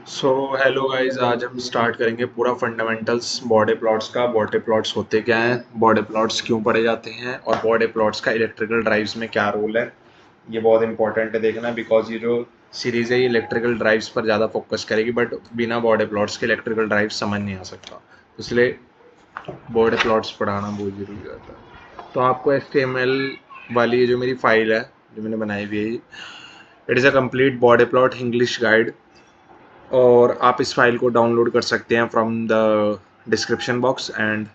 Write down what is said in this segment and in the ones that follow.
So hello guys, आज हम start करेंगे पूरा फंडामेंटल्स बॉडी प्लॉट्स का। बॉडी प्लॉट्स होते क्या हैं, बॉडी प्लॉट्स क्यों पढ़े जाते हैं और बॉडी प्लॉट्स का इलेक्ट्रिकल ड्राइव्स में क्या रोल है। ये बहुत इंपॉर्टेंट है देखना, बिकॉज ये जो सीरीज़ है ये इलेक्ट्रिकल ड्राइव्स पर ज़्यादा फोकस करेगी, बट बिना बॉडी प्लॉट्स के इलेक्ट्रिकल ड्राइव समझ नहीं आ सकता। इसलिए बॉडी प्लॉट्स पढ़ाना बहुत ज़रूरी होता है। तो आपको HTML वाली ये जो मेरी फाइल है जो मैंने बनाई हुई है, it is a complete body plot English guide, और आप इस फाइल को डाउनलोड कर सकते हैं from the description box. And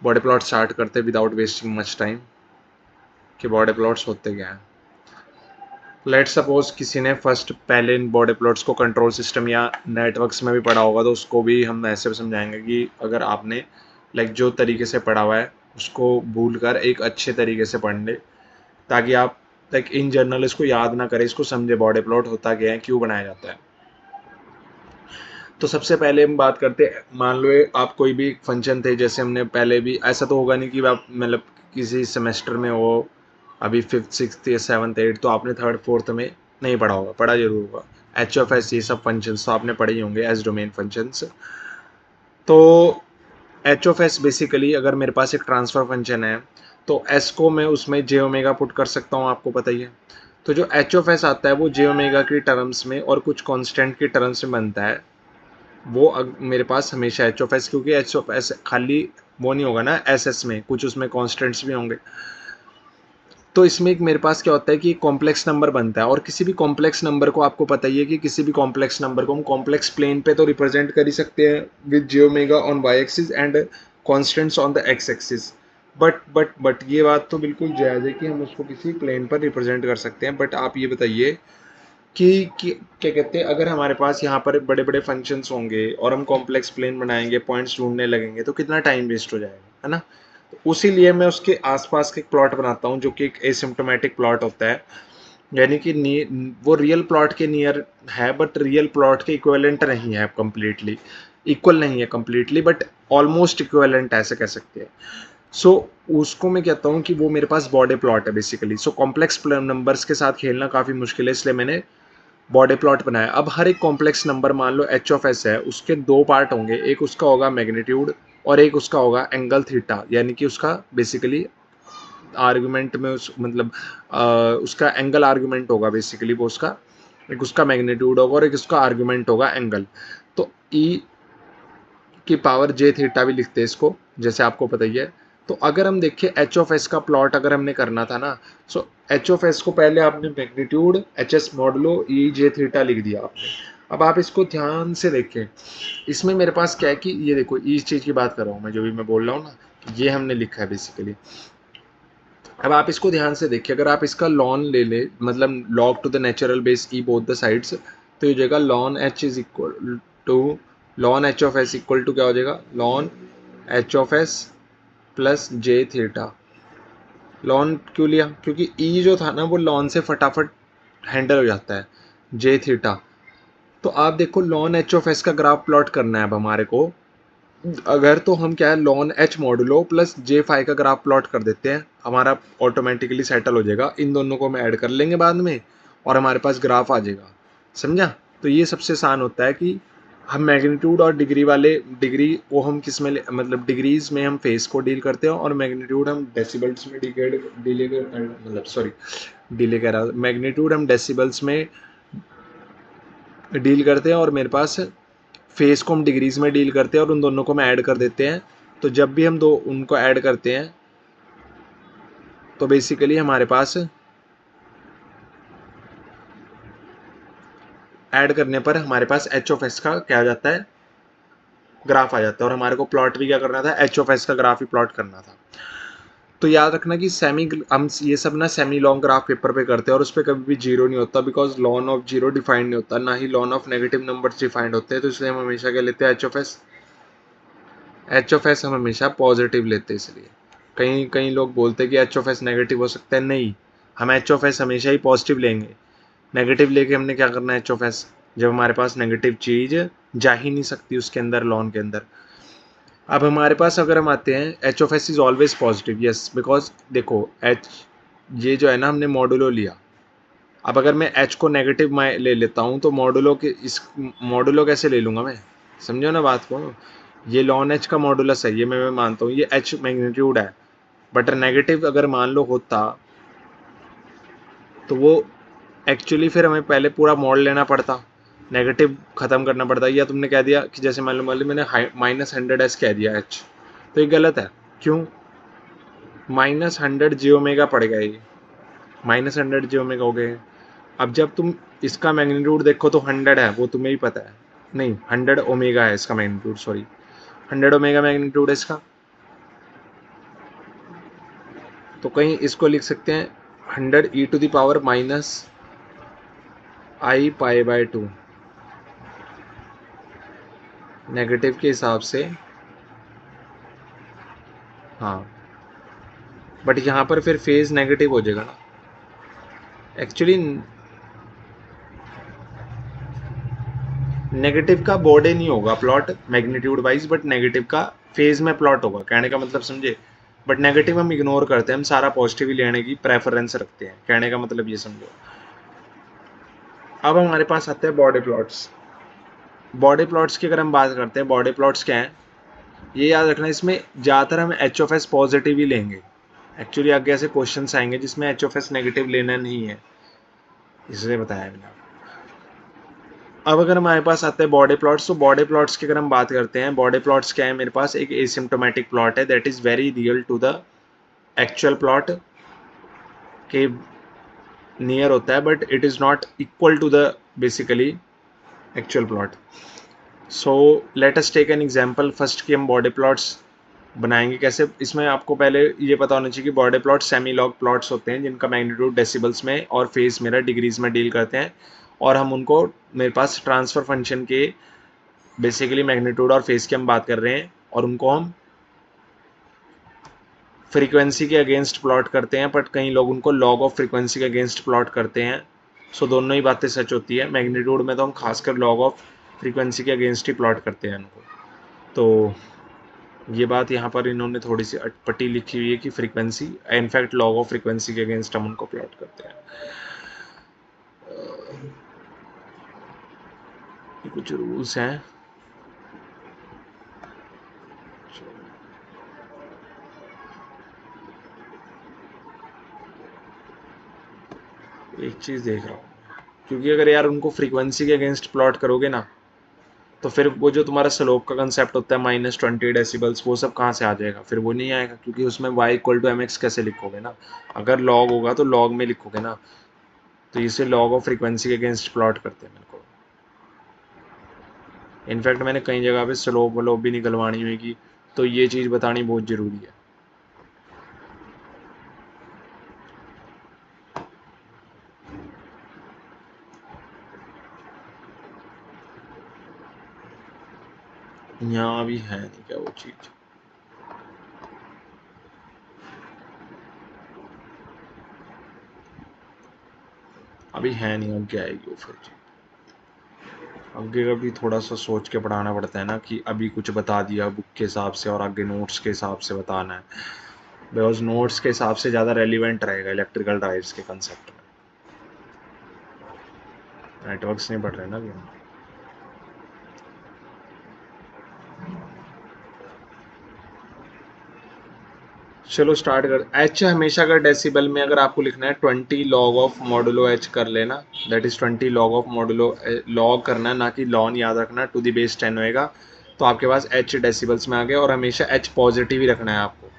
body plot start करते विदाउट वेस्टिंग मच टाइम कि बॉडी प्लॉट्स होते क्या हैं। लेट सपोज किसी ने फर्स्ट पहले इन बॉडी प्लॉट्स को कंट्रोल सिस्टम या नेटवर्क्स में भी पढ़ा होगा, तो उसको भी हम ऐसे समझाएंगे कि अगर आपने लाइक जो तरीके से पढ़ा हुआ है उसको भूल कर एक अच्छे तरीके से पढ़ ले, ताकि आप लाइक इन जनरल इसको याद ना करें, इसको समझे बॉडी प्लॉट होता क्या है, क्यों बनाया जाता है। तो सबसे पहले हम बात करते हैं, मान लो आप कोई भी फंक्शन थे, जैसे हमने पहले भी, ऐसा तो होगा नहीं कि आप मतलब किसी सेमेस्टर में हो अभी 5th 6th या 7th 8th, तो आपने 3rd 4th में नहीं पढ़ा होगा, पढ़ा जरूर होगा। HFS ये सब फंक्शंस तो आपने पढ़े ही होंगे, एज डोमेन फंक्शंस। तो HFS बेसिकली, अगर मेरे पास एक ट्रांसफर फंक्शन है तो S को मैं उसमें जे ओमेगा पुट कर सकता हूँ, आपको पता ही है। तो जो HFS आता है वो जे ओमेगा की टर्म्स में और कुछ कांस्टेंट की टर्म्स में बनता है। वो मेरे पास हमेशा HFS, क्योंकि HFS खाली वो नहीं होगा ना, SS में कुछ उसमें कॉन्स्टेंट्स भी होंगे। तो इसमें एक मेरे पास क्या होता है कि कॉम्प्लेक्स नंबर बनता है, और किसी भी कॉम्प्लेक्स नंबर को आपको पता ही है कि किसी भी कॉम्प्लेक्स नंबर को हम कॉम्प्लेक्स प्लेन पे तो रिप्रेजेंट कर ही सकते हैं with J omega on Y axis and constants on the X axis. But ये बात तो बिल्कुल जायज़ है कि हम उसको किसी प्लेन पर रिप्रेजेंट कर सकते हैं। बट आप ये बताइए कि क्या कहते हैं, अगर हमारे पास यहाँ पर बड़े बड़े फंक्शंस होंगे और हम कॉम्प्लेक्स प्लेन बनाएंगे, पॉइंट्स ढूंढने लगेंगे, तो कितना टाइम वेस्ट हो जाएगा, है ना। तो उसी लिए मैं उसके आसपास के एक प्लॉट बनाता हूँ जो कि एक एसिम्प्टोमेटिक प्लॉट होता है, यानी कि वो रियल प्लॉट के नियर है, बट रियल प्लॉट के इक्विवेलेंट नहीं है, कंप्लीटली इक्वल नहीं है कंप्लीटली, बट ऑलमोस्ट इक्विवेलेंट ऐसे कह सकते हैं। सो उसको मैं कहता हूँ कि वो मेरे पास बॉडी प्लॉट है बेसिकली। सो कॉम्प्लेक्स नंबर्स के साथ खेलना काफ़ी मुश्किल है, इसलिए मैंने बॉडी प्लॉट बनाया। अब हर एक कॉम्प्लेक्स नंबर, मान लो HFS है, उसके दो पार्ट होंगे, एक उसका होगा मैग्नीट्यूड और एक उसका होगा एंगल थीटा, यानी कि उसका बेसिकली आर्गुमेंट में मतलब उसका एंगल आर्गुमेंट होगा बेसिकली, वो उसका एक उसका मैग्नीट्यूड होगा और एक उसका आर्गुमेंट होगा एंगल। तो ई की पावर जे थीटा भी लिखते हैं इसको, जैसे आपको पता ही है। तो अगर हम देखें HFS का प्लॉट अगर हमने करना था ना, सो HFS को पहले आपने मैग्नीट्यूड HS मॉडलो ई जे थीटा लिख दिया आपने। अब आप इसको ध्यान से देखें, इसमें मेरे पास क्या है कि ये देखो, इस चीज़ की बात कर रहा हूँ मैं, जो भी मैं बोल रहा हूँ ना, ये हमने लिखा है बेसिकली। अब आप इसको ध्यान से देखिए, अगर आप इसका लॉन ले ले, मतलब log to the natural base E both the sides, तो ये जाएगा लॉन एच इज इक्वल टू लॉन H of S equal to क्या हो जाएगा, लॉन HFS प्लस जे थीटा। लॉन क्यों लिया, क्योंकि ई जो था ना वो लॉन से फटाफट हैंडल हो जाता है, जे थीटा। तो आप देखो, लॉन HFS का ग्राफ प्लॉट करना है अब हमारे को, अगर तो हम क्या है लॉन एच मॉडुलो प्लस जे फाई का ग्राफ प्लॉट कर देते हैं, हमारा ऑटोमेटिकली सेटल हो जाएगा। इन दोनों को हम ऐड कर लेंगे बाद में और हमारे पास ग्राफ आ जाएगा, समझा। तो ये सबसे आसान होता है कि हम मैग्नीट्यूड और डिग्री वाले, डिग्री को हम किस में मतलब डिग्रीज में हम फेस को डील करते हैं, और मैग्नीट्यूड हम डेसिबल्स में डिले मतलब सॉरी डिले कह रहा, मैग्नीट्यूड हम डेसिबल्स में डील करते हैं, और मेरे पास फेस को हम डिग्रीज में डील करते हैं, और उन दोनों को हम ऐड कर देते हैं। तो जब भी हम दो उनको ऐड करते हैं तो बेसिकली हमारे पास ऐड करने पर हमारे पास HFS का क्या आ जाता है, ग्राफ आ जाता है। और हमारे को प्लॉट भी क्या करना था, HFS का ग्राफ ही प्लॉट करना था। तो याद रखना कि हम ये सब ना सेमी लॉन्ग ग्राफ पेपर पे करते हैं, और उस पर कभी भी जीरो नहीं होता, because ln of zero defined नहीं होता, ना ही ln of negative numbers defined होते हैं। तो इसलिए हम हमेशा क्या लेते हैं, HFS हम हमेशा पॉजिटिव लेते हैं। इसलिए कई कई लोग बोलते हैं कि HFS नेगेटिव हो सकता है, नहीं, हम HFS हमेशा ही पॉजिटिव लेंगे। नेगेटिव लेके हमने क्या करना है HFS, जब हमारे पास नेगेटिव चीज जा ही नहीं सकती उसके अंदर, लॉन के अंदर। अब हमारे पास अगर हम आते हैं, HFS is always positive, yes, because देखो एच, ये जो है ना हमने मॉडुलो लिया, अब अगर मैं एच को नेगेटिव में ले लेता हूँ तो मॉडुलो के इस मॉडुलो कैसे ले लूँगा मैं, समझो ना बात को। ये लॉन एच का मॉडुलस है, ये मैं मानता हूँ, ये एच मैग्नीट्यूड है, बट नेगेटिव अगर मान लो होता तो वो एक्चुअली फिर हमें पहले पूरा मॉड लेना पड़ता, नेगेटिव ख़त्म करना पड़ता। या तुमने कह दिया कि जैसे मान लो मैंने -100s कह दिया एच, तो ये गलत है। क्यों? -100 जे ओमेगा पड़ गया, ये -100 जे ओमेगा हो गए। अब जब तुम इसका मैग्नीट्यूड देखो तो 100 है, वो तुम्हें भी पता है। नहीं, 100 ओमेगा है इसका मैग्नीट्यूड, सॉरी 100 ओमेगा मैग्नीट्यूड है इसका। तो कहीं इसको लिख सकते हैं 100 e to the power -i π/2 negative के हिसाब से। हाँ, बट यहाँ पर फिर फेज नेगेटिव हो जाएगा ना एक्चुअली। नेगेटिव का बॉडी नहीं होगा plot magnitude wise, but negative का फेज में प्लॉट होगा, कहने का मतलब समझे। बट नेगेटिव हम इग्नोर करते हैं, हम सारा पॉजिटिव ही लेने की प्रेफरेंस रखते हैं, कहने का मतलब ये समझो। अब हमारे पास आते हैं बॉडी प्लॉट्स। बॉडी प्लॉट्स की अगर हम बात करते हैं, बॉडी प्लॉट्स क्या हैं, ये याद रखना, इसमें ज़्यादातर हम एच ऑफ एस पॉजिटिव ही लेंगे। एक्चुअली आगे ऐसे क्वेश्चन आएंगे जिसमें एच ऑफ एस नेगेटिव लेना नहीं है, इसलिए बताया मैंने। अब अगर हमारे पास आते हैं बॉडी प्लॉट्स, तो बॉडी प्लॉट्स की अगर हम बात करते हैं, बॉडी प्लॉट्स क्या है, मेरे पास एक एसिम्प्टोमेटिक प्लॉट है that is very real to the actual plot के नियर होता है, but it is not equal to the basically actual plot. So let us take an example first कि हम बॉडी प्लॉट्स बनाएंगे कैसे। इसमें आपको पहले ये पता होना चाहिए कि body plot semi log plots होते हैं जिनका मैग्नीट्यूड डेसिबल्स में और फेज मेरा डिग्रीज में डील करते हैं, और हम उनको, मेरे पास ट्रांसफर फंक्शन के बेसिकली मैग्नीट्यूड और फेज की हम बात कर रहे हैं, और उनको हम फ्रीक्वेंसी के अगेंस्ट प्लॉट करते हैं, बट कई लोग उनको लॉग ऑफ फ्रीक्वेंसी के अगेंस्ट प्लॉट करते हैं। सो दोनों ही बातें सच होती है। मैग्नीट्यूड में तो हम खासकर लॉग ऑफ फ्रीक्वेंसी के अगेंस्ट ही प्लॉट करते हैं उनको। तो ये बात यहाँ पर इन्होंने थोड़ी सी अटपटी लिखी हुई है कि frequency, in fact log of frequency के अगेंस्ट हम उनको प्लॉट करते हैं। ये कुछ रूल्स हैं। एक चीज़ देख रहा हूँ, क्योंकि अगर यार उनको फ्रीक्वेंसी के अगेंस्ट प्लॉट करोगे ना, तो फिर वो जो तुम्हारा स्लोप का कंसेप्ट होता है -20 डेसिबल्स, वो सब कहाँ से आ जाएगा, फिर वो नहीं आएगा, क्योंकि उसमें y = mx कैसे लिखोगे ना। अगर लॉग होगा तो लॉग में लिखोगे ना, तो इसे लॉग ऑफ फ्रीक्वेंसी के अगेंस्ट प्लॉट करते हैं मेरे को। इनफैक्ट मैंने कई जगह पे स्लोप वलोप भी निकलवानी हुई की, तो ये चीज़ बतानी बहुत ज़रूरी है। यहाँ भी है नहीं क्या वो चीज़, अभी है नहीं, अब क्या आएगी वो फिर चीज़। आगे का भी थोड़ा सा सोच के पढ़ाना पड़ता है ना, कि अभी कुछ बता दिया बुक के हिसाब से और आगे नोट्स के हिसाब से बताना है, बिकॉज नोट्स के हिसाब से ज़्यादा रेलिवेंट रहेगा इलेक्ट्रिकल ड्राइव्स के कंसेप्ट में। नेटवर्क्स नहीं पढ़ रहे ना अभी हम। चलो स्टार्ट कर। एच हमेशा का डेसिबल में अगर आपको लिखना है 20 लॉग ऑफ मॉडुलो एच कर लेना, that is 20 log of modulo, log करना ना कि लॉन, याद रखना, टू द बेस 10 होएगा, तो आपके पास एच डेसिबल्स में आ गया। और हमेशा एच पॉजिटिव ही रखना है आपको,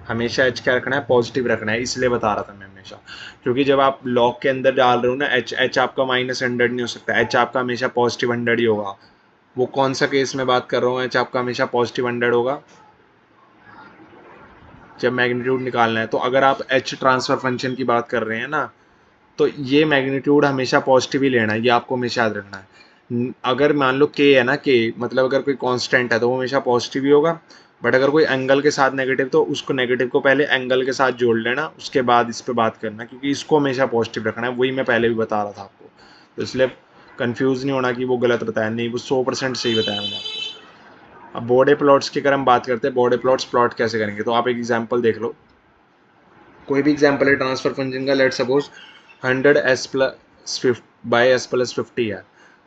हमेशा एच क्या रखना है, पॉजिटिव रखना है। इसलिए बता रहा था मैं हमेशा, क्योंकि जब आप लॉग के अंदर डाल रहे हो ना एच, एच आपका -100 नहीं हो सकता, एच आपका हमेशा पॉजिटिव 100 ही होगा। वो कौन सा केस में बात कर रहा हूँ, एच आपका हमेशा पॉजिटिव 100 होगा जब मैग्नीट्यूड निकालना है। तो अगर आप एच ट्रांसफर फंक्शन की बात कर रहे हैं ना, तो ये मैग्नीट्यूड हमेशा पॉजिटिव ही लेना है, ये आपको हमेशा याद रखना है। अगर मान लो के है ना, के मतलब अगर कोई कांस्टेंट है तो वो हमेशा पॉजिटिव ही होगा, बट अगर कोई एंगल के साथ नेगेटिव, तो उसको नेगेटिव को पहले एंगल के साथ जोड़ लेना, उसके बाद इस पर बात करना, क्योंकि इसको हमेशा पॉजिटिव रखना है। वही मैं पहले भी बता रहा था आपको, तो इसलिए कन्फ्यूज़ नहीं होना कि वो गलत बताया, नहीं, वो 100% सही बताया मैंने आपको। अब बॉडी प्लॉट्स की अगर हम बात करते हैं, बॉडी प्लॉट्स प्लॉट कैसे करेंगे, तो आप एक एग्जांपल देख लो, कोई भी एग्जांपल है ट्रांसफर फंक्शन का। Let suppose 100 s by S plus 50 है।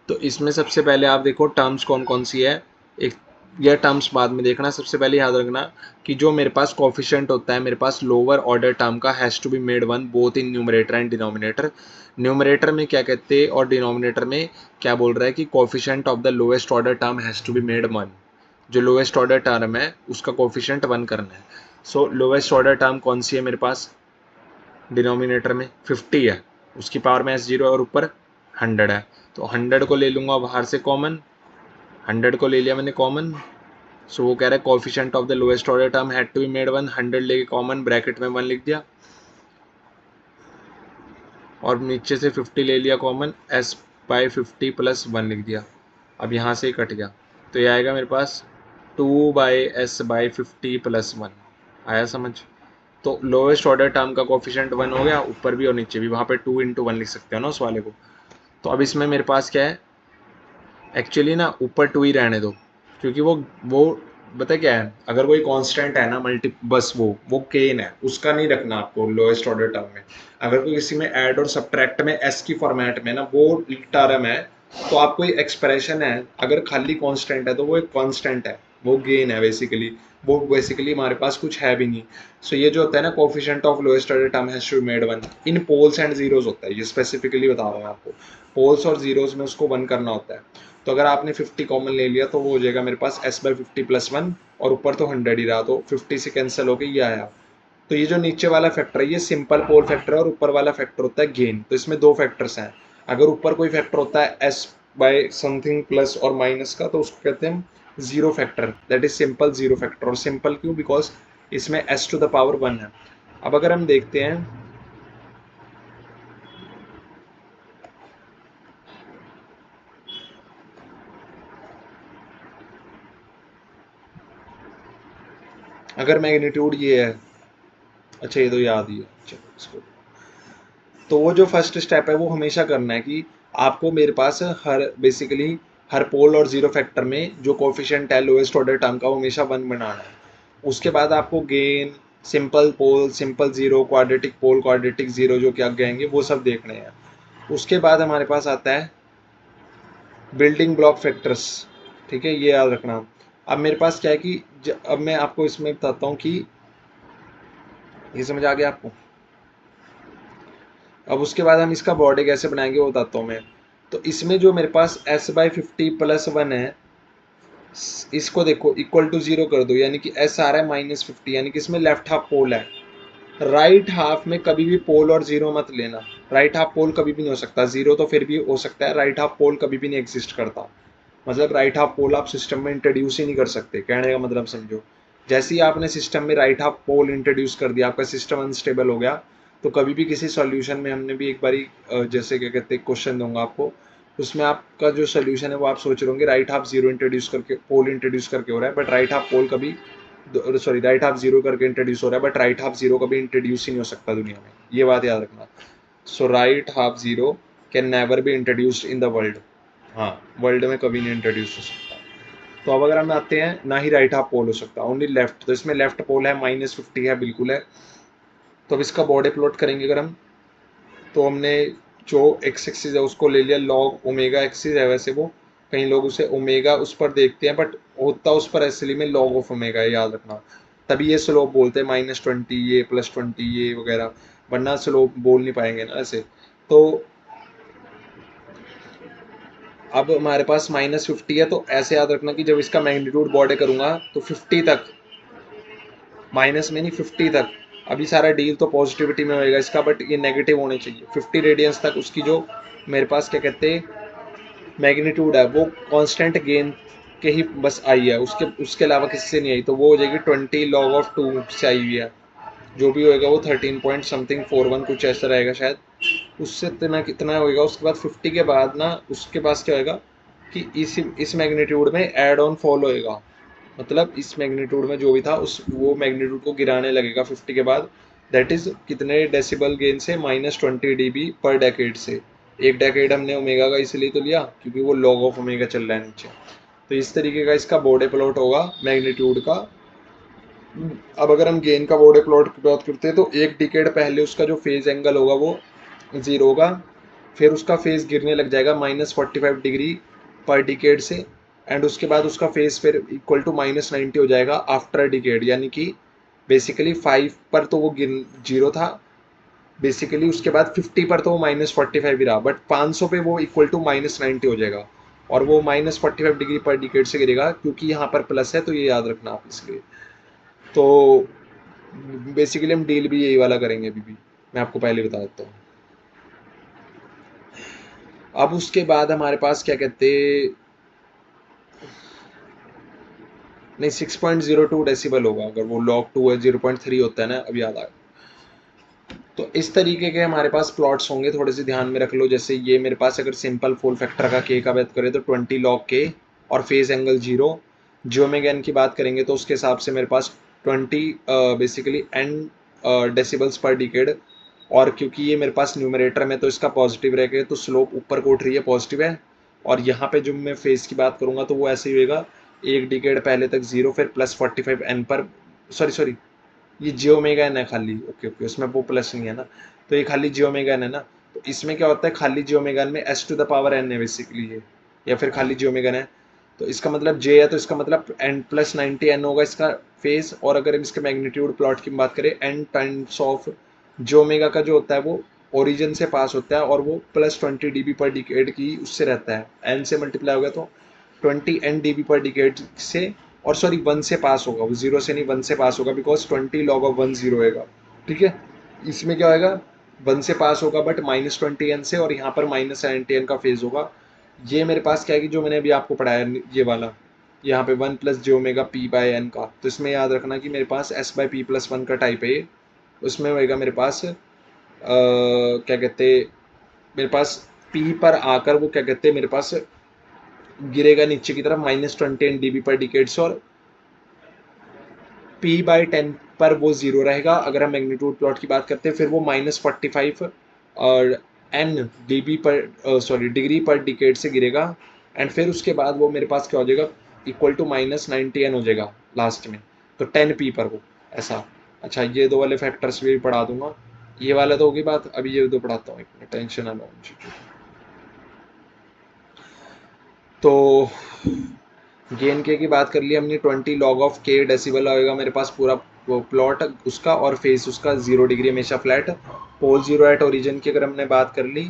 तो इसमें सबसे पहले आप देखो टर्म्स कौन कौन सी है, एक यह टर्म्स बाद में देखना। सबसे पहले याद रखना कि जो मेरे पास कोफिशिएंट होता है, मेरे पास लोअर ऑर्डर टर्म का has to be made one both in numerator and denominator. Numerator में क्या कहते हैं और डिनोमिनेटर में क्या बोल रहा है कि coefficient of the lowest order term has to be made one. जो लोएस्ट ऑर्डर टर्म है उसका कोफिशिएंट वन करना है। सो लोएस्ट ऑर्डर टर्म कौन सी है मेरे पास, डिनोमिनेटर में 50 है, उसकी पावर में s0 और ऊपर 100 है। तो 100 को ले लूँगा बाहर से कॉमन, 100 को ले लिया मैंने कॉमन। सो वो कह रहा है coefficient of the lowest order term had to be made one, 100 लेके कॉमन ब्रैकेट में 1 लिख दिया और नीचे से 50 ले लिया कॉमन, s बाई 50 प्लस 1 लिख दिया। अब यहाँ से ही कट गया तो ये आएगा मेरे पास 2 बाई एस बाई 50 प्लस 1। आया समझ? तो लोएस्ट ऑर्डर टर्म का कोफिशिएंट 1 हो गया, ऊपर भी और नीचे भी, वहाँ पे 2 इंटू 1 लिख सकते हो ना उस वाले को। तो अब इसमें मेरे पास क्या है, एक्चुअली ना ऊपर 2 ही रहने दो, क्योंकि वो पता क्या है, अगर कोई कांस्टेंट है ना मल्टी बस वो केन है, उसका नहीं रखना आपको लोएस्ट ऑर्डर टर्म में। अगर कोई किसी में ऐड और सब्ट्रैक्ट में एस की फॉर्मेट में ना वो टर्म है, तो आपको एक एक्सप्रेशन है, अगर खाली कांस्टेंट है तो वो एक कांस्टेंट है, वो गेन है बेसिकली, वो बेसिकली हमारे पास कुछ है भी नहीं। सो ये जो होता है ना coefficient of lowest order term has to be made one in poles and zeros होता है, ये स्पेसिफिकली बता रहा हूँ आपको, पोल्स और जीरोस में उसको 1 करना होता है। तो अगर आपने 50 कॉमन ले लिया तो वो हो जाएगा मेरे पास s बाई 50 प्लस 1 और ऊपर तो 100 ही रहा, तो 50 से कैंसिल होकर ये आया। तो ये जो नीचे वाला फैक्टर है ये सिंपल पोल फैक्टर है और ऊपर वाला फैक्टर होता है गेन। तो इसमें दो फैक्टर्स हैं, अगर ऊपर कोई फैक्टर होता है s बाई समथिंग प्लस और माइनस का तो उसको कहते हैं zero factor, that is simple zero factor. और सिंपल क्यों, बिकॉज इसमें s टू द पावर 1 है। अब अगर हम देखते हैं अगर मैग्नीट्यूड ये है, अच्छा ये तो याद ही है, चलो इसको, तो वो जो फर्स्ट स्टेप है वो हमेशा करना है कि आपको मेरे पास हर बेसिकली हर पोल और जीरो फैक्टर में जो कोफिशिएंट है लोएस्ट ऑर्डर टर्म का वो हमेशा 1 बनाना है। उसके बाद आपको गेन, सिंपल पोल, सिंपल जीरो, क्वाड्रेटिक पोल, क्वाड्रेटिक जीरो जो क्या कहेंगे वो सब देखने हैं। उसके बाद हमारे पास आता है बिल्डिंग ब्लॉक फैक्टर्स, ठीक है, ये याद रखना। अब मेरे पास क्या है कि अब मैं आपको इसमें बताता हूँ कि ये समझ आ गया आपको। अब उसके बाद हम इसका बॉडी कैसे बनाएंगे वो बताता हूँ मैं। तो इसमें जो मेरे पास s बाई 50 प्लस 1 है, इसको देखो इक्वल टू 0 कर दो, यानी कि s आ रहा है माइनस 50, यानी कि इसमें लेफ्ट हाफ पोल है। राइट हाफ में कभी भी पोल और जीरो मत लेना, राइट हाफ पोल कभी भी नहीं हो सकता, जीरो तो फिर भी हो सकता है, राइट हाफ पोल कभी भी नहीं एग्जिस्ट करता। मतलब राइट हाफ पोल आप सिस्टम में इंट्रोड्यूस ही नहीं कर सकते, कहने का मतलब समझो। जैसे ही आपने सिस्टम में राइट हाफ पोल इंट्रोड्यूस कर दिया, आपका सिस्टम अनस्टेबल हो गया। तो कभी भी किसी सॉल्यूशन में, हमने भी एक बारी जैसे क्या कहते हैं क्वेश्चन दूंगा आपको, उसमें आपका जो सोल्यूशन है वो आप सोच रहे होंगे राइट हाफ जीरो इंट्रोड्यूस करके पोल इंट्रोड्यूस करके हो रहा है, बट राइट हाफ पोल कभी सॉरी राइट हाफ जीरो करके इंट्रोड्यूस हो रहा है, बट राइट हाफ जीरो कभी इंट्रोड्यूस ही नहीं हो सकता दुनिया में, ये बात याद रखना। So right half zero can never be introduced in the world, हाँ वर्ल्ड में कभी नहीं इंट्रोड्यूस हो सकता। तो अब अगर हम आते हैं, ना ही राइट हाफ पोल हो सकता, ओनली लेफ्ट। तो इसमें लेफ्ट पोल है माइनस 50 है, बिल्कुल है। तो अब इसका बॉडी प्लॉट करेंगे अगर हम, तो हमने जो एक्स एक्सिस है उसको ले लिया, लॉग ओमेगा एक्सिस है, वैसे वो कई लोग उसे ओमेगा उस पर देखते हैं, बट होता उस पर असली में लॉग ऑफ ओमेगा है, याद रखना। तभी ये स्लोप बोलते हैं -20 ये +20 ये वगैरह, वरना स्लोप बोल नहीं पाएंगे ना ऐसे। तो अब हमारे पास -50 है, तो ऐसे याद रखना कि जब इसका मैग्नीट्यूड बॉडी करूंगा तो 50 तक, माइनस में नहीं 50 तक, अभी सारा डील तो पॉजिटिविटी में होएगा इसका, बट ये नेगेटिव होने चाहिए 50 रेडियंस तक। उसकी जो मेरे पास क्या कहते हैं मैग्नीट्यूड है वो कांस्टेंट गेन के ही बस आई है, उसके उसके अलावा किसी से नहीं आई, तो वो हो जाएगी 20 log of 2 से आई हुई है। जो भी होएगा वो 13 पॉइंट समथिंग 41 कुछ ऐसा रहेगा शायद, उससे इतना कितना होएगा। उसके बाद 50 के बाद ना उसके पास क्या होएगा कि इस मैग्नीट्यूड में एड ऑन फॉल होएगा, मतलब इस मैग्नीट्यूड में जो भी था उस वो मैग्नीट्यूड को गिराने लगेगा 50 के बाद। दैट इज कितने डेसिबल गेन से, -20 dB पर डेकेड से। एक डेकेड हमने ओमेगा का इसलिए तो लिया क्योंकि वो लॉग ऑफ ओमेगा चल रहा है नीचे। तो इस तरीके का इसका बॉडी प्लॉट होगा मैग्नीट्यूड का। अब अगर हम गेन का बॉडी प्लॉट की बात करते हैं तो एक डिकेड पहले उसका जो फेज एंगल होगा वो 0 होगा, फिर उसका फेस गिरने लग जाएगा -45 डिग्री पर डिकेड से, एंड उसके बाद उसका फेस फिर इक्वल टू -90 हो जाएगा आफ्टर डिकेड, यानी कि बेसिकली 5 पर तो वो गिर 0 था बेसिकली, उसके बाद 50 पर तो वो -45 ही रहा, बट 500 पे वो इक्वल टू -90 हो जाएगा, और वो -45 डिग्री पर डिकेड से गिरेगा, क्योंकि यहाँ पर प्लस है तो ये याद रखना आप इसलिए। तो बेसिकली हम डील भी यही वाला करेंगे अभी भी, मैं आपको पहले बता देता हूँ। अब उसके बाद हमारे पास क्या कहते, नहीं 6.02 डेसिबल होगा, अगर वो लॉग 2 है 0.3 होता है ना, अब याद आ गया। तो इस तरीके के हमारे पास प्लॉट्स होंगे, थोड़े से ध्यान में रख लो। जैसे ये मेरे पास अगर सिंपल फुल फैक्टर का के का बात करें तो 20 लॉग के और फेज एंगल 0। जियोमेगा एन की बात करेंगे तो उसके हिसाब से मेरे पास 20 बेसिकली एन डेसिबल्स पर डिकेड, और क्योंकि ये मेरे पास न्यूमरेटर में तो इसका पॉजिटिव रहेगा, तो स्लोप ऊपर को उठ रही है, पॉजिटिव है। और यहाँ पे जो मैं फेज की बात करूंगा तो वो ऐसे ही होगा, एक डिकेड पहले तक 0, फिर +45 एन पर, सॉरी सॉरी, ये जियोमेगा एन है खाली, ओके ओके, उसमें वो प्लस नहीं है ना, तो ये खाली जियोमेगा एन है ना। तो इसमें क्या होता है, खाली जियोमेगा एन में S to the power N है बेसिकली ये, या फिर खाली जियोमेगा एन है, तो इसका मतलब जे है, तो इसका मतलब एन +90 एन होगा इसका फेज। और अगर हम इसके मैग्नीट्यूड प्लॉट की बात करें, एन टाइम्स ऑफ जियोमेगा का जो होता है वो ओरिजिन से पास होता है, और वो +20 डीबी पर डिकेड की उससे रहता है, एन से मल्टीप्लाई हो गया तो 20 एन डीबी पर डिकेड से, और सॉरी 1 से पास होगा, वो 0 से नहीं 1 से पास होगा, बिकॉज 20 लॉग ऑफ 1 0 होगा, ठीक है। इसमें क्या होगा, 1 से पास होगा बट -20 एन से, और यहाँ पर -90 एन का फेज होगा। ये मेरे पास क्या है कि जो मैंने अभी आपको पढ़ाया ये वाला, यहाँ पे 1 + j⍵p/n का, तो इसमें याद रखना कि मेरे पास s/p+1 का टाइप है ये। उसमें होएगा मेरे पास क्या कहते, मेरे पास p पर आकर वो क्या कहते मेरे पास गिरेगा नीचे की तरफ -20 dB पर डिकेड से, और p/10 पर वो 0 रहेगा। अगर हम मैग्नीट्यूड प्लॉट की बात करते हैं फिर वो -45 और n dB पर सॉरी डिग्री पर डिकेड से गिरेगा, एंड फिर उसके बाद वो मेरे पास क्या हो जाएगा, इक्वल टू -90 n हो जाएगा लास्ट में, तो 10p पर वो ऐसा। अच्छा, ये दो वाले फैक्टर्स भी पढ़ा दूंगा, ये वाला तो होगी बात, अभी ये दो पढ़ाता हूँ, एक मिनट टेंशन ना लो। तो गेन के की बात कर ली हमने, 20 लॉग ऑफ के डेसिबल आएगा मेरे पास पूरा प्लॉट उसका, और फेस उसका 0 डिग्री हमेशा फ्लैट। पोल 0 एट ओरिजिन की अगर हमने बात कर ली,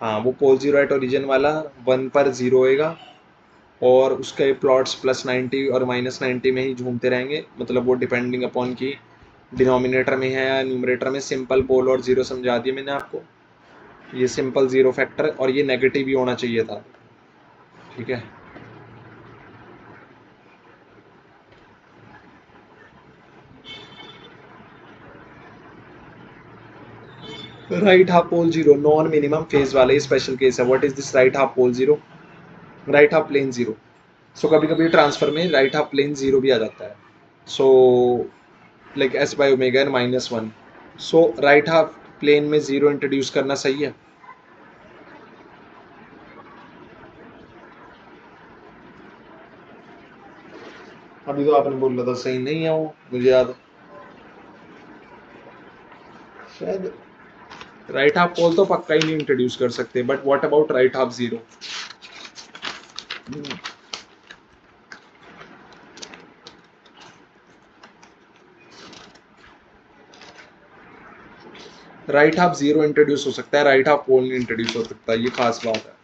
हाँ वो पोल 0 एट ओरिजिन वाला 1 पर 0 होएगा, और उसके प्लॉट्स +90 और -90 में ही घूमते रहेंगे, मतलब वो डिपेंडिंग अपॉन की डिनोमिनेटर में है या न्यूमरेटर में। सिंपल पोल और 0 समझा दिया मैंने आपको, ये सिंपल 0 फैक्टर, और ये नेगेटिव ही होना चाहिए था, ठीक है। Right half pole 0 non minimum phase वाले स्पेशल केस है। What is this right half pole 0? Right half plane 0। So कभी कभी ट्रांसफर में राइट हाफ प्लेन 0 भी आ जाता है, सो लाइक s/ω n -1। सो राइट हाफ प्लेन में 0 इंट्रोड्यूस करना सही है। अभी तो आपने बोला था सही नहीं है वो, मुझे याद है शायद। राइट हाफ पोल तो पक्का ही नहीं इंट्रोड्यूस कर सकते, but what about right half 0? Right half 0 introduce हो सकता है, राइट हाफ पोल नहीं इंट्रोड्यूस हो सकता, ये खास बात है।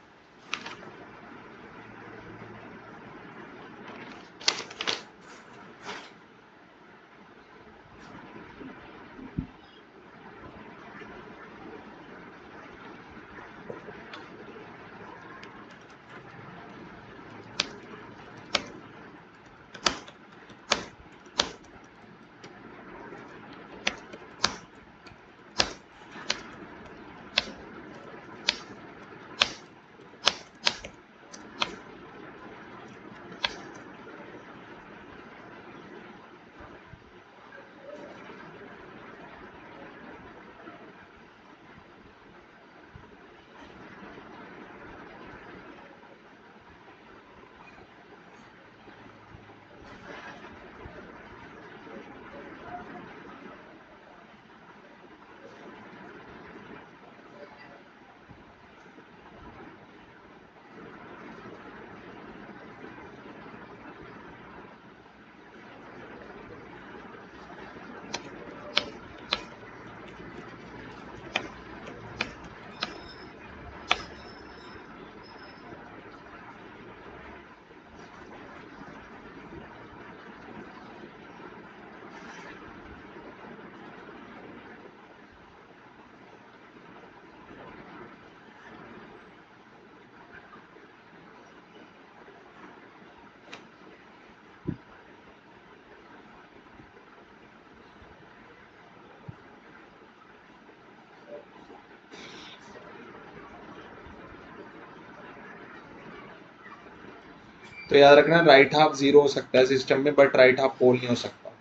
तो याद रखना राइट हाफ जीरो हो सकता है सिस्टम में, बट राइट हाफ पोल नहीं हो सकता।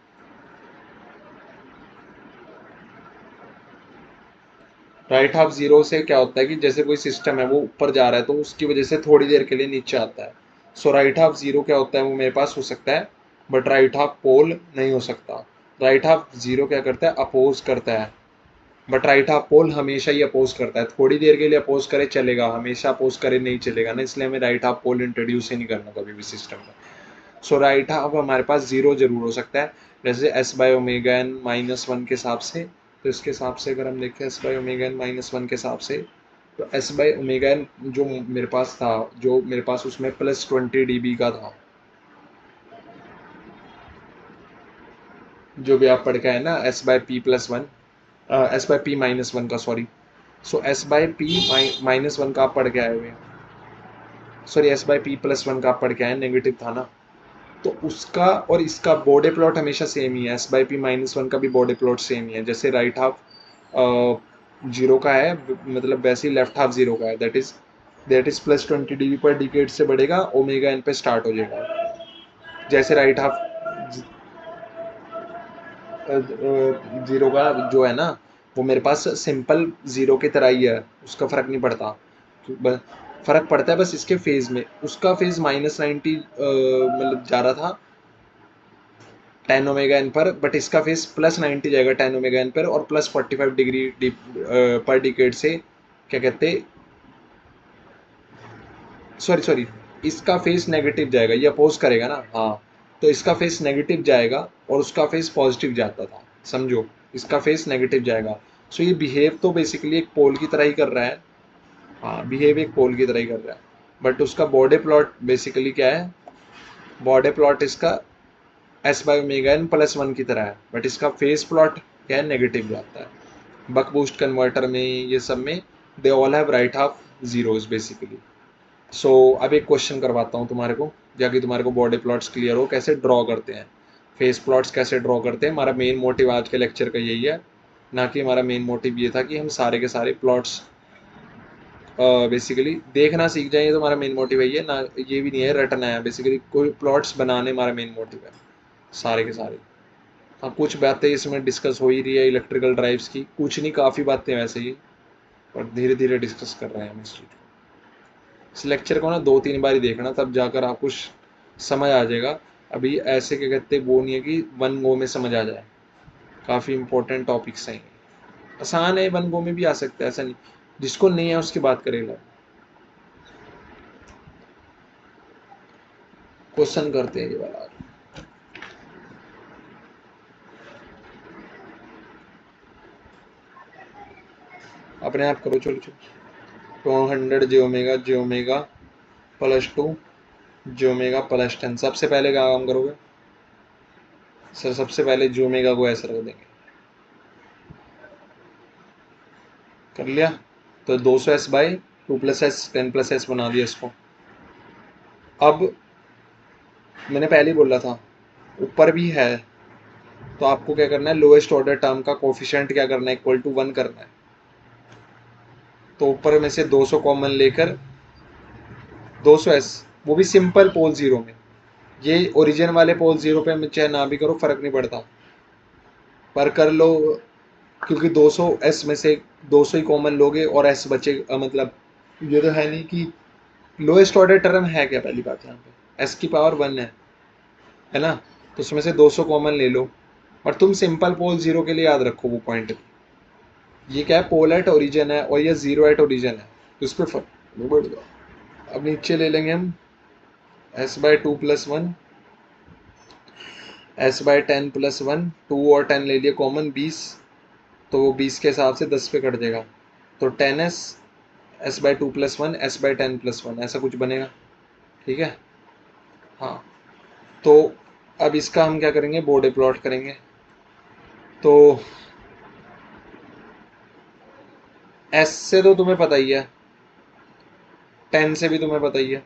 राइट हाफ जीरो से क्या होता है कि जैसे कोई सिस्टम है वो ऊपर जा रहा है तो उसकी वजह से थोड़ी देर के लिए नीचे आता है। सो राइट हाफ जीरो क्या होता है, वो मेरे पास हो सकता है, बट राइट हाफ पोल नहीं हो सकता। राइट हाफ जीरो क्या करता है, अपोज करता है, बट राइट हाफ पोल हमेशा ही अपोज करता है। थोड़ी देर के लिए अपोज करे चलेगा, हमेशा अपोज करे नहीं चलेगा ना, इसलिए हमें राइट हाफ पोल इंट्रोड्यूस ही नहीं करना कभी भी सिस्टम में। सो राइट हाफ हमारे पास जीरो जरूर हो सकता है, जैसे s by omega n minus one के हिसाब से। तो इसके हिसाब से अगर हम देखें s by omega n minus one के हिसाब से, तो एस बाय ओमेगा एन जो मेरे पास था, जो मेरे पास उसमें प्लस 20 dB का था, जो भी आप पढ़ के आए ना, S by P plus one, S by P minus one का, sorry. So S by P minus one का आप पढ़ के आए हुए हैं, sorry S by P plus one का आप पढ़ के आए, नेगेटिव था ना। तो उसका और इसका बॉडी प्लॉट हमेशा सेम ही है, S by P minus one का भी बॉडी प्लॉट सेम ही है। जैसे राइट हाफ जीरो का है, मतलब वैसे ही लेफ्ट हाफ जीरो का है, that is plus 20 dB per decade से बढ़ेगा, ओमेगा एन पे स्टार्ट हो जाएगा। जैसे राइट हाफ जीरो का जो है ना, वो मेरे पास सिंपल जीरो की तरह ही है, उसका फर्क नहीं पड़ता। फर्क पड़ता है बस इसके फेज में, उसका फेज -90 मतलब जा रहा था 10 ओमेगा एन पर, बट इसका फेस +90 जाएगा 10 ओमेगा एन पर, और +45 डिग्री पर डिकेड से क्या कहते, सॉरी सॉरी, इसका फेस नेगेटिव जाएगा, ये अपोज करेगा ना, हाँ। तो इसका फेस नेगेटिव जाएगा और उसका फेस पॉजिटिव जाता था, समझो, इसका फेस नेगेटिव जाएगा। सो ये बिहेव तो बेसिकली एक पोल की तरह ही कर रहा है, हाँ बिहेव एक पोल की तरह ही कर रहा है, बट उसका बॉडी प्लॉट बेसिकली क्या है, बॉडी प्लॉट इसका s by omega n plus one की तरह है, बट इसका फेस प्लॉट क्या है, नेगेटिव जाता है। बक बूस्ट कन्वर्टर में ये सब में they all have right half zeros basically. So अब एक क्वेश्चन करवाता हूँ तुम्हारे को, जाके तुम्हारे को बॉडी प्लॉट्स क्लियर हो कैसे ड्रॉ करते हैं, फेस प्लॉट्स कैसे ड्रॉ करते हैं। हमारा मेन मोटिव आज के लेक्चर का यही है, ना कि हमारा मेन मोटिव ये था कि हम सारे के सारे प्लॉट्स बेसिकली देखना सीख जाए, ये तो हमारा मेन मोटिव है, ये ना ये भी नहीं है रटना है, बेसिकली कोई प्लॉट्स बनाने हमारा मेन मोटिव है सारे के सारे। हाँ कुछ बातें इसमें डिस्कस हो ही रही है इलेक्ट्रिकल ड्राइव्स की, कुछ नहीं काफ़ी बातें वैसे ही, और धीरे धीरे डिस्कस कर रहे हैं हम इस चीज़ को। इस लेक्चर को ना 2-3 बार ही देखना, तब जाकर आपको समझ आ जाएगा। अभी ऐसे क्या कहते वो नहीं है कि वन गो में समझ आ जाए, काफ़ी इंपॉर्टेंट टॉपिक्स हैं। आसान है, वन गो में भी आ सकता है, ऐसा नहीं, जिसको नहीं है उसकी बात करेगा। क्वेश्चन करते हैं ये वाला, अपने आप करो, चलो चलो। 200 जे ओमेगा +2 जे ओमेगा +10, सबसे पहले क्या काम करोगे सर, सबसे पहले जे ओमेगा को ऐसे रख देंगे, कर लिया। तो 200s/2 + s 10 + s बना दिया इसको। अब मैंने पहले ही बोला था ऊपर भी है, तो आपको क्या करना है, लोएस्ट ऑर्डर टर्म का कोफिशिएंट क्या करना है, =1 करना है। तो ऊपर में से 200 कॉमन लेकर 200s, वो भी सिंपल पोल जीरो में, ये ओरिजिन वाले पोल जीरो पे मैं चाहे ना भी करो फर्क नहीं पड़ता, पर कर लो, क्योंकि 200s में से 200 ही कॉमन लोगे और s बचे, मतलब ये तो है नहीं कि लोएस्ट ऑर्डर टर्म है क्या, पहली बात यहाँ पे s की पावर 1 है ना, तो उसमें से 200 कॉमन ले लो। और तुम सिंपल पोल जीरो के लिए याद रखो वो पॉइंट, ये क्या है, पोल एट ओरिजिन है और ये जीरो एट ओरिजिन है, तो इस पर फर्क नहीं पड़ेगा। अब नीचे ले लेंगे हम s/2 + 1, s/10 + 1, 2 और 10 ले लिए कॉमन, 20, तो वो 20 के हिसाब से 10 पे कट जाएगा, तो 10s, s/2 + 1, s/10 + 1, ऐसा कुछ बनेगा, ठीक है। हाँ, तो अब इसका हम क्या करेंगे, बॉडी प्लॉट करेंगे। तो s से तो तुम्हें पता ही है, 10 से भी तुम्हें पता ही है,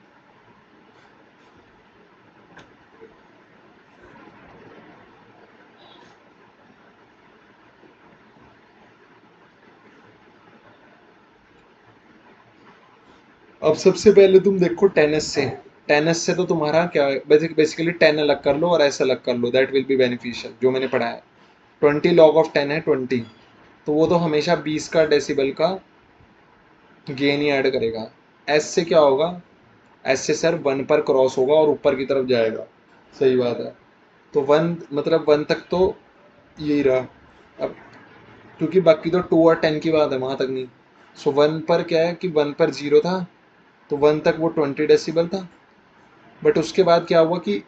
अब सबसे पहले तुम देखो 10s से, 10s से तो तुम्हारा क्या है, बेसिकली 10 अलग कर लो और ऐसा अलग कर लो, दैट विल बी बेनिफिशियल, जो मैंने पढ़ा है। 20 log ऑफ 10 है 20, तो वो तो हमेशा 20 का डेसिबल का गेन ही ऐड करेगा। एस से क्या होगा, एस से सर 1 पर क्रॉस होगा और ऊपर की तरफ जाएगा। सही बात है। तो 1 मतलब 1 तक तो यही रहा। अब क्योंकि बाकी तो 2 और 10 की बात है, वहां तक नहीं। सो 1 पर क्या है कि 1 पर 0 था, तो 1 तक वो 20 डेसिबल था। बट उसके बाद क्या हुआ कि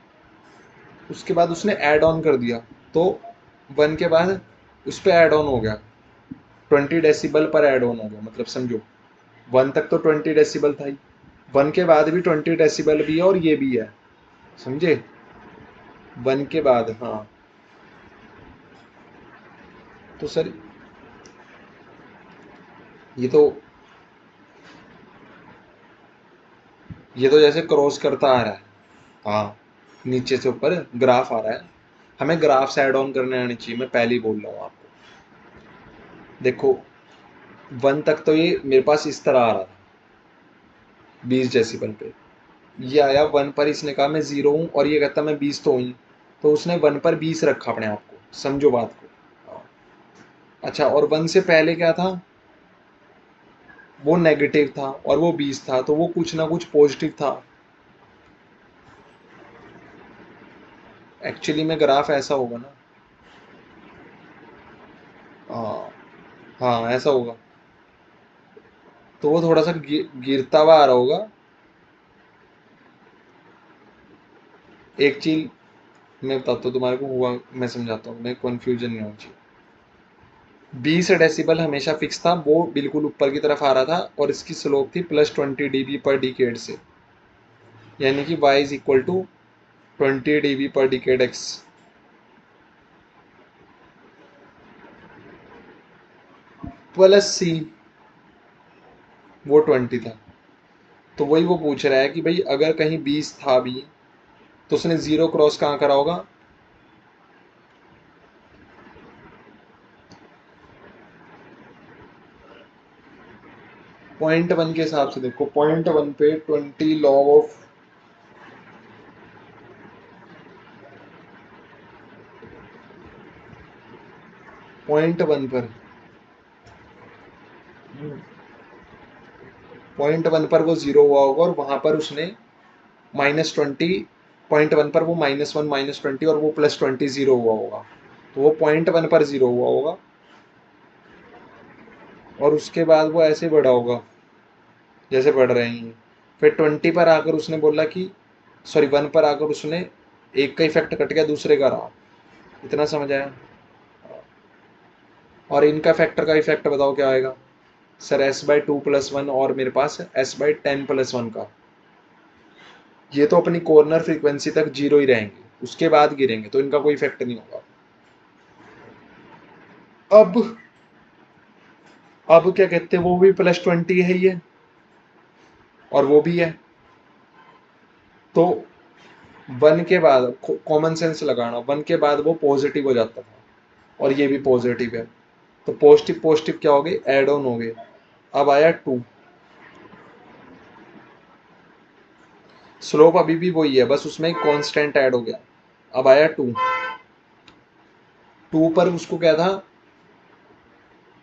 उसके बाद उसने ऐड ऑन कर दिया, तो 1 के बाद उस पर ऐड ऑन हो गया, 20 डेसिबल पर ऐड ऑन हो गया। मतलब समझो 1 तक तो 20 डेसिबल था ही, 1 के बाद भी 20 डेसिबल भी है और ये भी है, समझे। 1 के बाद, हाँ। तो सर ये तो ये तो जैसे क्रॉस करता आ रहा है। हाँ, नीचे से ऊपर ग्राफ आ रहा है। हमें ग्राफ्स ऐड ऑन करने आने चाहिए, मैं पहले ही बोल रहा हूँ आपको। देखो 1 तक तो ये मेरे पास इस तरह आ रहा था 20 डेसिबल पे, ये आया 1 पर, इसने कहा मैं 0 हूँ और ये कहता मैं 20 तो हूँ, तो उसने 1 पर 20 रखा अपने आप को, समझो बात को। हाँ। अच्छा, और 1 से पहले क्या था, वो नेगेटिव था और वो 20 था, तो वो कुछ ना कुछ पॉजिटिव था। एक्चुअली में ग्राफ ऐसा होगा ना। हाँ, हाँ ऐसा होगा। तो वो थोड़ा सा गिरता हुआ आ रहा होगा। एक चीज मैं बताता हूँ तुम्हारे को, हुआ मैं समझाता हूँ, मैं कंफ्यूजन नहीं होना चाहिए। 20 डेसिबल हमेशा फिक्स था, वो बिल्कुल ऊपर की तरफ आ रहा था और इसकी स्लोप थी +20 dB पर डिकेड से, यानी कि y is equal to 20 dB per decade x। Plus c, वो 20 था। तो वही वो पूछ रहा है कि भाई अगर कहीं 20 था भी, तो उसने 0 क्रॉस कहाँ करा होगा। 0.1 के हिसाब से देखो, 0.1 पे 20 लॉग ऑफ 0.1 पर, 0.1 पर वो 0 हुआ होगा और वहां पर उसने -20, 0.1 पर वो -1 -20 और वो +20 0 हुआ होगा, तो वो 0.1 पर 0 हुआ होगा और उसके बाद वो ऐसे बढ़ा होगा जैसे बढ़ रहे हैं। फिर 20 पर आकर उसने बोला कि, सॉरी 1 पर आकर उसने एक का इफेक्ट कट गया, दूसरे का रहा। इतना समझ आया। और इनका फैक्टर का इफेक्ट बताओ क्या आएगा। सर s/2+1 और मेरे पास s/10+1 का, ये तो अपनी कॉर्नर फ्रीक्वेंसी तक 0 ही रहेंगे, उसके बाद गिरेंगे तो इनका कोई इफेक्ट नहीं होगा। अब क्या कहते हैं, वो भी +20 है ये, और वो भी है। तो 1 के बाद कॉमन सेंस लगाना, 1 के बाद वो पॉजिटिव हो जाता था और ये भी पॉजिटिव है, तो पॉजिटिव पॉजिटिव क्या हो गए, एड ऑन हो गए। अब आया 2, स्लोप अभी भी वही है, बस उसमें कांस्टेंट ऐड हो गया। अब आया 2, 2 पर उसको क्या था,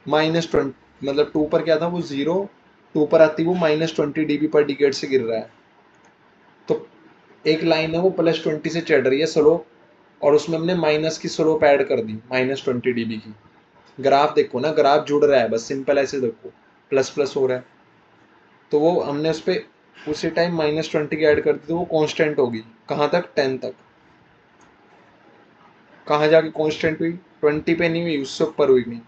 -20, मतलब 2 पर क्या था वो 0, 2 पर आती वो -20 dB पर डिकेड से गिर रहा है। तो एक लाइन है वो +20 से चढ़ रही है स्लोप, और उसमें हमने माइनस की स्लोप ऐड कर दी -20 dB की। ग्राफ देखो ना, ग्राफ जुड़ रहा है, बस सिंपल ऐसे देखो, प्लस प्लस हो रहा है। तो वो हमने उस पर उसी टाइम -20 की ऐड कर दी, तो वो कांस्टेंट होगी कहाँ तक, 10 तक। कहाँ जाके कांस्टेंट हुई, 20 पे नहीं हुई, उससे ऊपर हुई नहीं,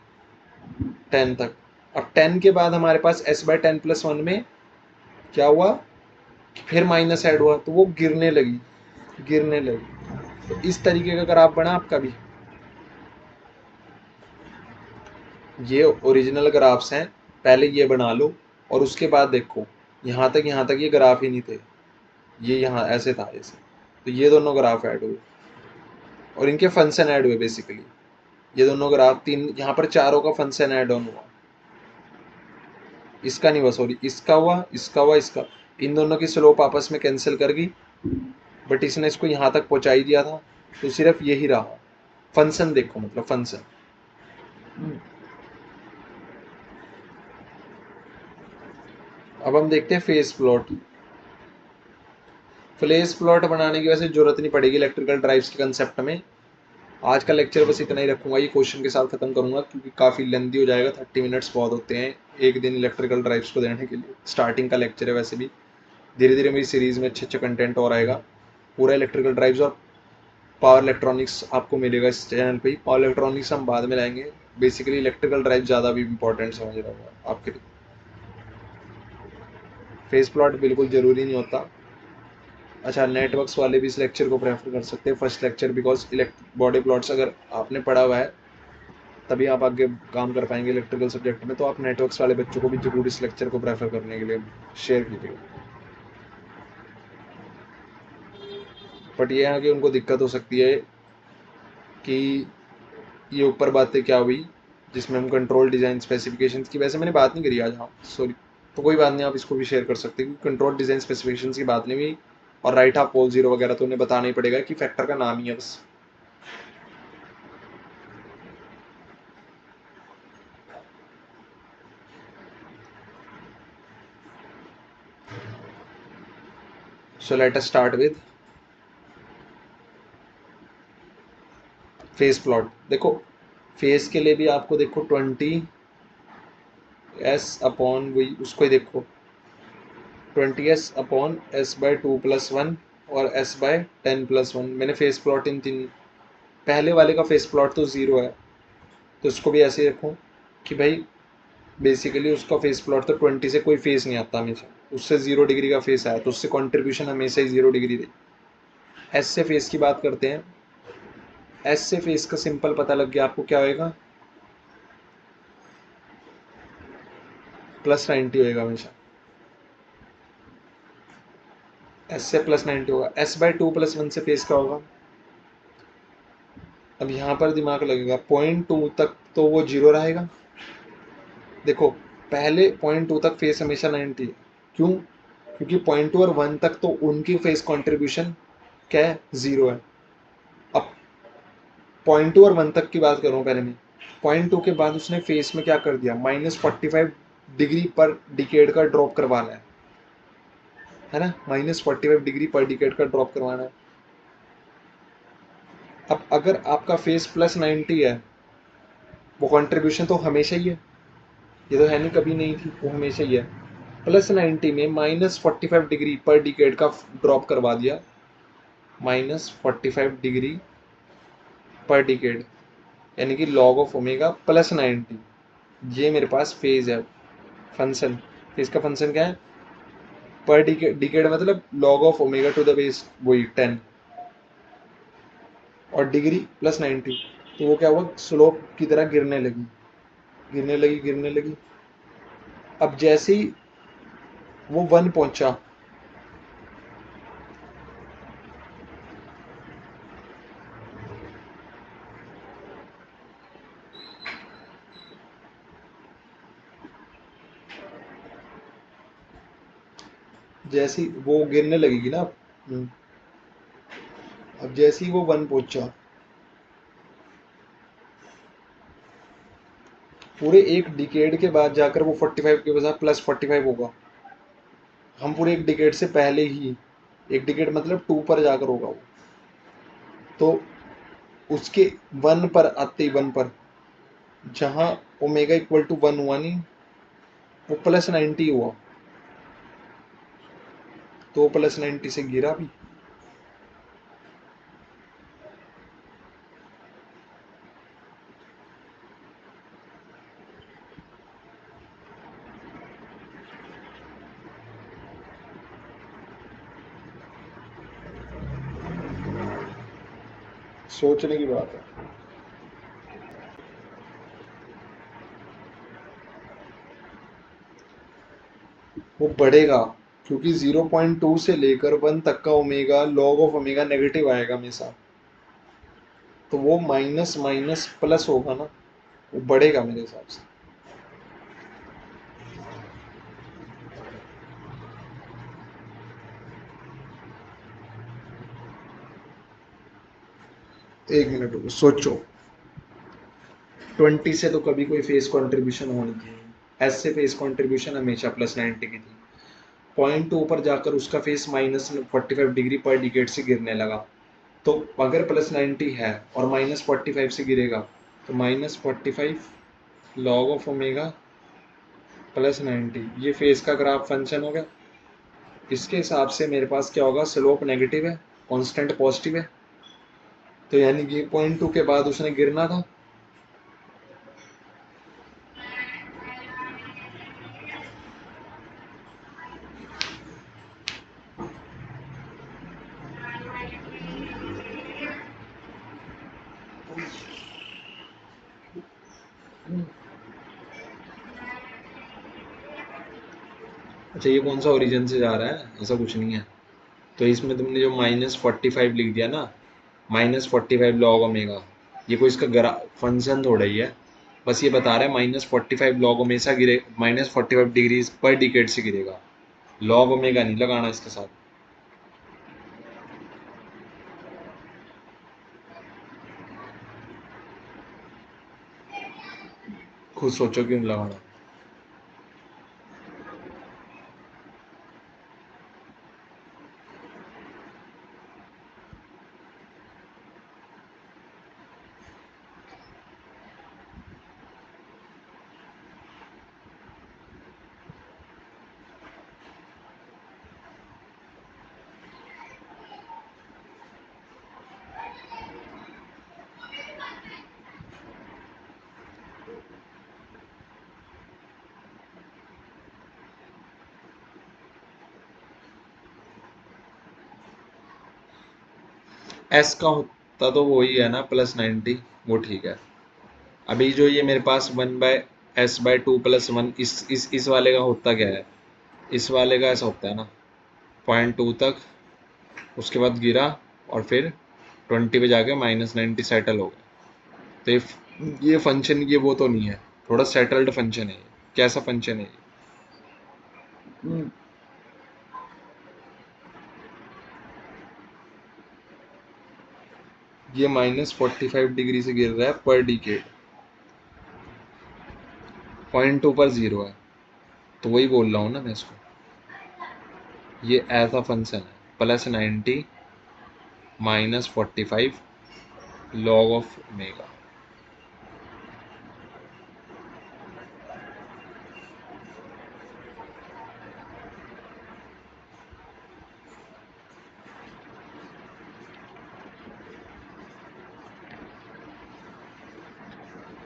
10 तक। अब 10 के बाद हमारे पास s/10+1 में क्या हुआ, फिर माइनस ऐड हुआ, तो वो गिरने लगी, गिरने लगी। तो इस तरीके का ग्राफ बना आपका भी। ये ओरिजिनल ग्राफ्स हैं, पहले ये बना लो और उसके बाद देखो, यहाँ तक ये ग्राफ ही नहीं थे, ये यहाँ ऐसे था ऐसे, तो ये दोनों ग्राफ ऐड हुए और इनके फंक्शन ऐड हुए बेसिकली। ये दोनों ग्राफ, तीन यहाँ पर चारों का फंक्शन ऐड ऑन हुआ। इसका नहीं हुआ, सॉरी, इसका हुआ, इसका हुआ, इसका। इन दोनों की स्लोप आपस में कैंसिल कर गई, बट इसने इसको यहाँ तक पहुँचा ही दिया था, तो सिर्फ यही रहा। फंक्शन देखो, मतलब फंक्शन। अब हम देखते हैं फेस प्लॉट। फेस प्लॉट बनाने की वैसे जरूरत नहीं पड़ेगी इलेक्ट्रिकल ड्राइव्स के कंसेप्ट में। आज का लेक्चर बस इतना ही रखूंगा, ये क्वेश्चन के साथ खत्म करूंगा क्योंकि काफ़ी लेंदी हो जाएगा। 30 मिनट्स बहुत होते हैं एक दिन इलेक्ट्रिकल ड्राइव्स को देने के लिए। स्टार्टिंग का लेक्चर है, वैसे भी धीरे धीरे मेरी सीरीज़ में अच्छे अच्छे कंटेंट और आएगा। पूरा इलेक्ट्रिकल ड्राइव्स और पावर इलेक्ट्रॉनिक्स आपको मिलेगा इस चैनल पे ही। पावर इलेक्ट्रॉनिक्स हम बाद में लाएंगे, बेसिकली इलेक्ट्रिकल ड्राइव ज़्यादा भी इंपॉर्टेंट समझ रहा हूँ आपके लिए। फेस प्लॉट बिल्कुल ज़रूरी नहीं होता। अच्छा, नेटवर्क्स वाले भी इस लेक्चर को प्रेफर कर सकते हैं first lecture, because body plots अगर आपने पढ़ा हुआ है तभी आप आगे काम कर पाएंगे इलेक्ट्रिकल सब्जेक्ट में। तो आप नेटवर्क्स वाले बच्चों को भी जरूर इस लेक्चर को प्रेफर करने के लिए शेयर कीजिएगा। बट ये है कि उनको दिक्कत हो सकती है कि ये ऊपर बातें क्या हुई जिसमें हम कंट्रोल डिज़ाइन स्पेसिफिकेशंस की, वैसे मैंने बात नहीं करी आज, हाँ सॉरी, तो कोई बात नहीं, आप इसको भी शेयर कर सकते हैं क्योंकि कंट्रोल डिज़ाइन स्पेसिफिकेशंस की बात नहीं हुई। और राइट हाफ पोल जीरो वगैरह तो उन्हें बताना ही पड़ेगा कि फैक्टर का नाम ही है बस। सो let us start with face plot. देखो फेस के लिए भी आपको देखो 20 एस अपॉन वही उसको ही देखो 20s अपॉन s/2+1 और s/10+1। मैंने फेस प्लॉट इन तीन, पहले वाले का फेस प्लॉट तो ज़ीरो है तो उसको भी ऐसे ही रखूँ कि भाई बेसिकली उसका फेस प्लॉट तो 20 से कोई फेस नहीं आता हमेशा, उससे 0 डिग्री का फेस आया तो उससे कॉन्ट्रीब्यूशन हमेशा ही 0 डिग्री रही। एस से फेस की बात करते हैं। एस से फेस का सिंपल पता लग गया आपको क्या होएगा, +90 होएगा हमेशा। एस से +90 होगा। s/2+1 से फेस क्या होगा, अब यहाँ पर दिमाग लगेगा, 0.2 तक तो वो 0 रहेगा। देखो पहले 0.2 तक फेस हमेशा 90 है, क्यों, क्योंकि 0.2 और 1 तक तो उनकी फेस कंट्रीब्यूशन क्या है, 0 है। अब 0.2 और 1 तक की बात करूँ पहले मैं, 0.2 के बाद उसने फेस में क्या कर दिया, -45 डिग्री पर डिकेड का ड्रॉप करवाना है ना, -45 डिग्री पर डिकेड का ड्रॉप करवाना है। अब अगर आपका फेस +90 है, वो कंट्रीब्यूशन तो हमेशा ही है, ये तो है नहीं कभी नहीं थी, वो हमेशा ही है। +90 में -45 डिग्री पर डिकेड का ड्रॉप करवा दिया, -45 डिग्री पर डिकेड, यानी कि log ऑफ ओमेगा +90। ये मेरे पास फेज है फंक्शन। फेज का फंक्शन क्या है, पर डिकेड मतलब log of omega to the base वही 10 और डिग्री +90। तो वो क्या हुआ, स्लोप की तरह गिरने लगी गिरने लगी गिरने लगी। अब जैसे ही वो 1 पहुंचा, जैसी वो गिरने लगेगी ना। अब जैसे ही वो 1 पहुंचा, पूरे एक डिकेड के बाद जाकर वो 45 के बजाय +45 होगा। हम पूरे एक डिकेड से पहले ही, एक डिकेड मतलब 2 पर जाकर होगा वो, तो उसके 1 पर आते ही 1 पर जहाँ ओमेगा इक्वल टू 1 हुआ नहीं, वो +90 हुआ, तो वो +90 से गिरा भी। सोचने की बात है। वो बढ़ेगा क्योंकि 0.2 से लेकर 1 तक का omega log of omega negative आएगा हमेशा, तो वो माइनस माइनस प्लस होगा ना, वो बढ़ेगा मेरे हिसाब से। एक मिनट रुको, सोचो। 20 से तो कभी कोई फेस कंट्रीब्यूशन होनी थी, एस से फेस कंट्रीब्यूशन हमेशा +90 की थी। पॉइंट टू पर जाकर उसका फेस -45 डिग्री पर डिकेट से गिरने लगा। तो अगर +90 है और -45 से गिरेगा, तो -45 लॉग ऑफ ओमेगा +90, ये फेस का ग्राफ फंक्शन हो गया। इसके हिसाब से मेरे पास क्या होगा, स्लोप नेगेटिव है, कांस्टेंट पॉजिटिव है, तो यानी कि पॉइंट टू के बाद उसने गिरना था। अच्छा, ये कौन सा ओरिजिन से जा रहा है, ऐसा कुछ नहीं है। तो इसमें तुमने जो -45 लिख दिया ना, -45 लॉग ओमेगा, ये कोई इसका ग्रा फंक्शन थोड़ा ही है, बस ये बता रहा है -45 लॉग ओमेगा गिरे, -45 डिग्री पर डिकेड से गिरेगा, लॉग ओमेगा नहीं लगाना इसके साथ। खुद सोचो क्यों लगाना। एस का होता तो वही है ना, +90, वो ठीक है। अभी जो ये मेरे पास 1/s/2 + 1, इस वाले का होता क्या है, इस वाले का ऐसा होता है ना, पॉइंट टू तक, उसके बाद गिरा और फिर 20 पे जाके -90 सेटल हो गया। तो ये फंक्शन, ये वो तो नहीं है, थोड़ा सेटल्ड फंक्शन है ये। कैसा फंक्शन है ये? ये -45 डिग्री से गिर रहा है पर डिकेड, पॉइंट टू पर 0 है, तो वही बोल रहा हूँ ना मैं इसको, ये ऐसा फंक्शन है, +90 -45 log of omega.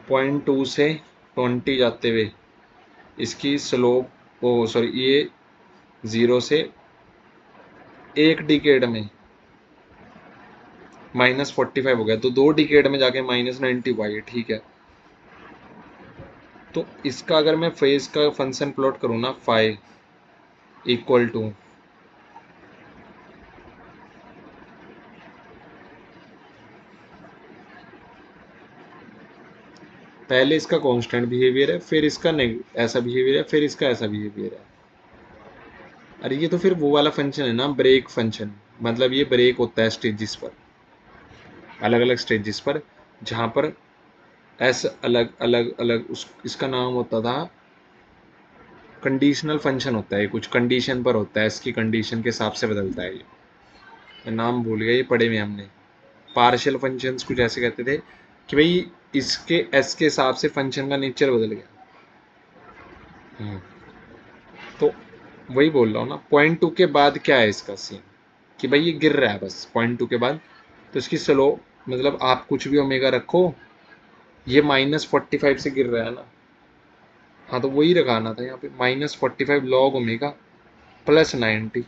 Point two से 20 जाते हुए इसकी स्लोप, ओ सॉरी, ये 0 से एक डिकेड में -45 हो गया, तो 2 डिकेड में जाके -90 हुआ, ये ठीक है। तो इसका अगर मैं फेज का फंक्शन प्लॉट करूँ ना, फाई इक्वल टू, पहले इसका कांस्टेंट बिहेवियर है, फिर इसका ऐसा बिहेवियर है, फिर इसका ऐसा बिहेवियर है। अरे ये तो फिर वो वाला फंक्शन है ना, ब्रेक फंक्शन, मतलब ये ब्रेक होता है स्टेजेस पर, अलग अलग स्टेजेस पर, जहाँ पर एस अलग अलग अलग उस इसका नाम होता था, कंडीशनल फंक्शन होता है, कुछ कंडीशन पर होता है, इसकी कंडीशन के हिसाब से बदलता है ये, मैं नाम भूल गया, ये पढ़े में हमने, पार्शियल फंक्शंस कुछ ऐसे कहते थे कि भाई इसके एस के हिसाब से फंक्शन का नेचर बदल गया। तो वही बोल रहा हूँ ना, पॉइंट टू के बाद क्या है इसका सीन, कि भाई ये गिर रहा है बस पॉइंट टू के बाद, तो इसकी स्लो, मतलब आप कुछ भी ओमेगा रखो, ये -45 से गिर रहा है ना, हाँ तो वही लगाना था यहाँ पे, -45 लॉग ओमेगा +90।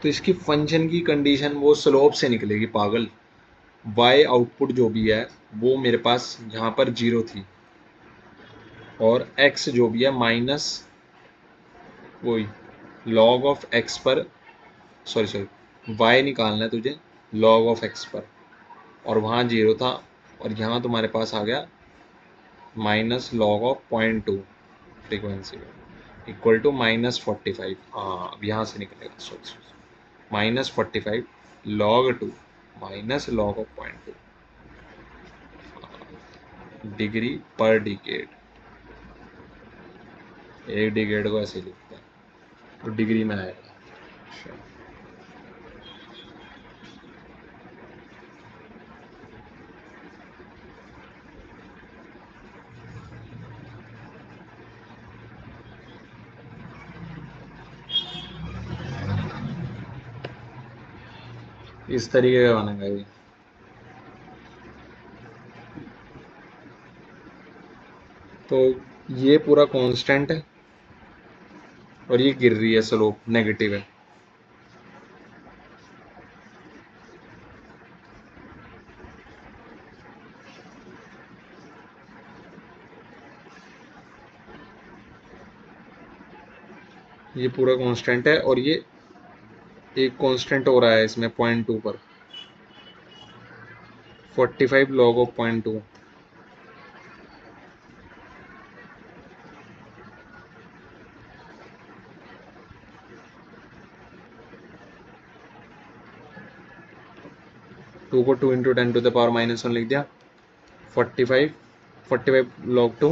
तो इसकी फंक्शन की कंडीशन वो स्लोप से निकलेगी पागल, वाई आउटपुट जो भी है वो मेरे पास यहाँ पर 0 थी, और एक्स जो भी है वही लॉग ऑफ एक्स पर, सॉरी वाई निकालना है तुझे लॉग ऑफ एक्स पर, और वहाँ 0 था और यहाँ तुम्हारे पास आ गया माइनस लॉग ऑफ 0.2 फ्रीक्वेंसी में इक्वल टू -45। हाँ अब यहाँ से निकलेगा, sorry -45 log 2 minus log of 0.2 degree पर डिकेड। एक डिकेड को ऐसे लिखते हैं तो डिग्री में आएगा। अच्छा, इस तरीके का बनेगा ये। तो ये पूरा कांस्टेंट है और ये गिर रही है, स्लोप नेगेटिव है। ये पूरा कांस्टेंट है और ये एक कांस्टेंट हो रहा है इसमें 0.2 पर, 45 log ऑफ 0.2। 2 को 2 इंटू 10⁻⁻1 लिख दिया। 45 45 log 2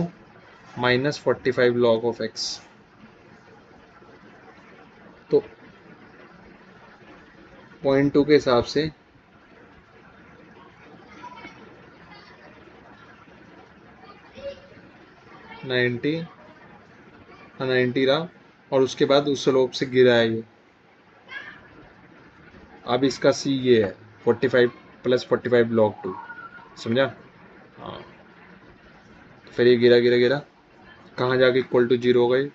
minus 45 log of x. तो 0.2 के हिसाब से 90, 90 रहा और उसके बाद उस स्लोप से गिरा है ये। अब इसका सी ये है 45 प्लस 45 log 2, समझा? हाँ, तो फिर ये गिरा गिरा गिरा कहाँ जाके इक्वल टू 0 हो गई।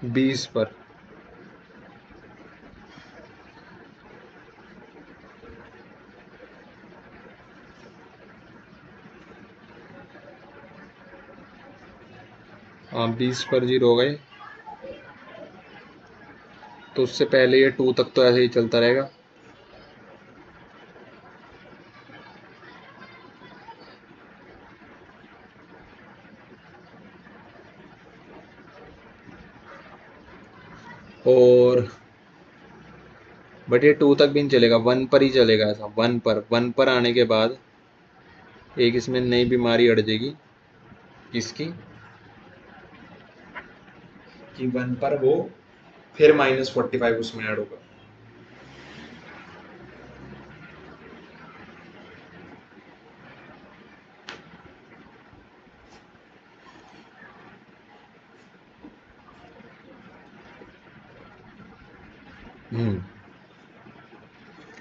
बीस पर हाँ 20 पर 0 हो गए। तो उससे पहले ये 2 तक तो ऐसे ही चलता रहेगा। और बट ये 2 तक भी नहीं चलेगा, 1 पर ही चलेगा। ऐसा 1 पर आने के बाद एक इसमें नई बीमारी अड़ जाएगी किसकी, कि 1 पर वो फिर -45 उसमें ऐड होगा।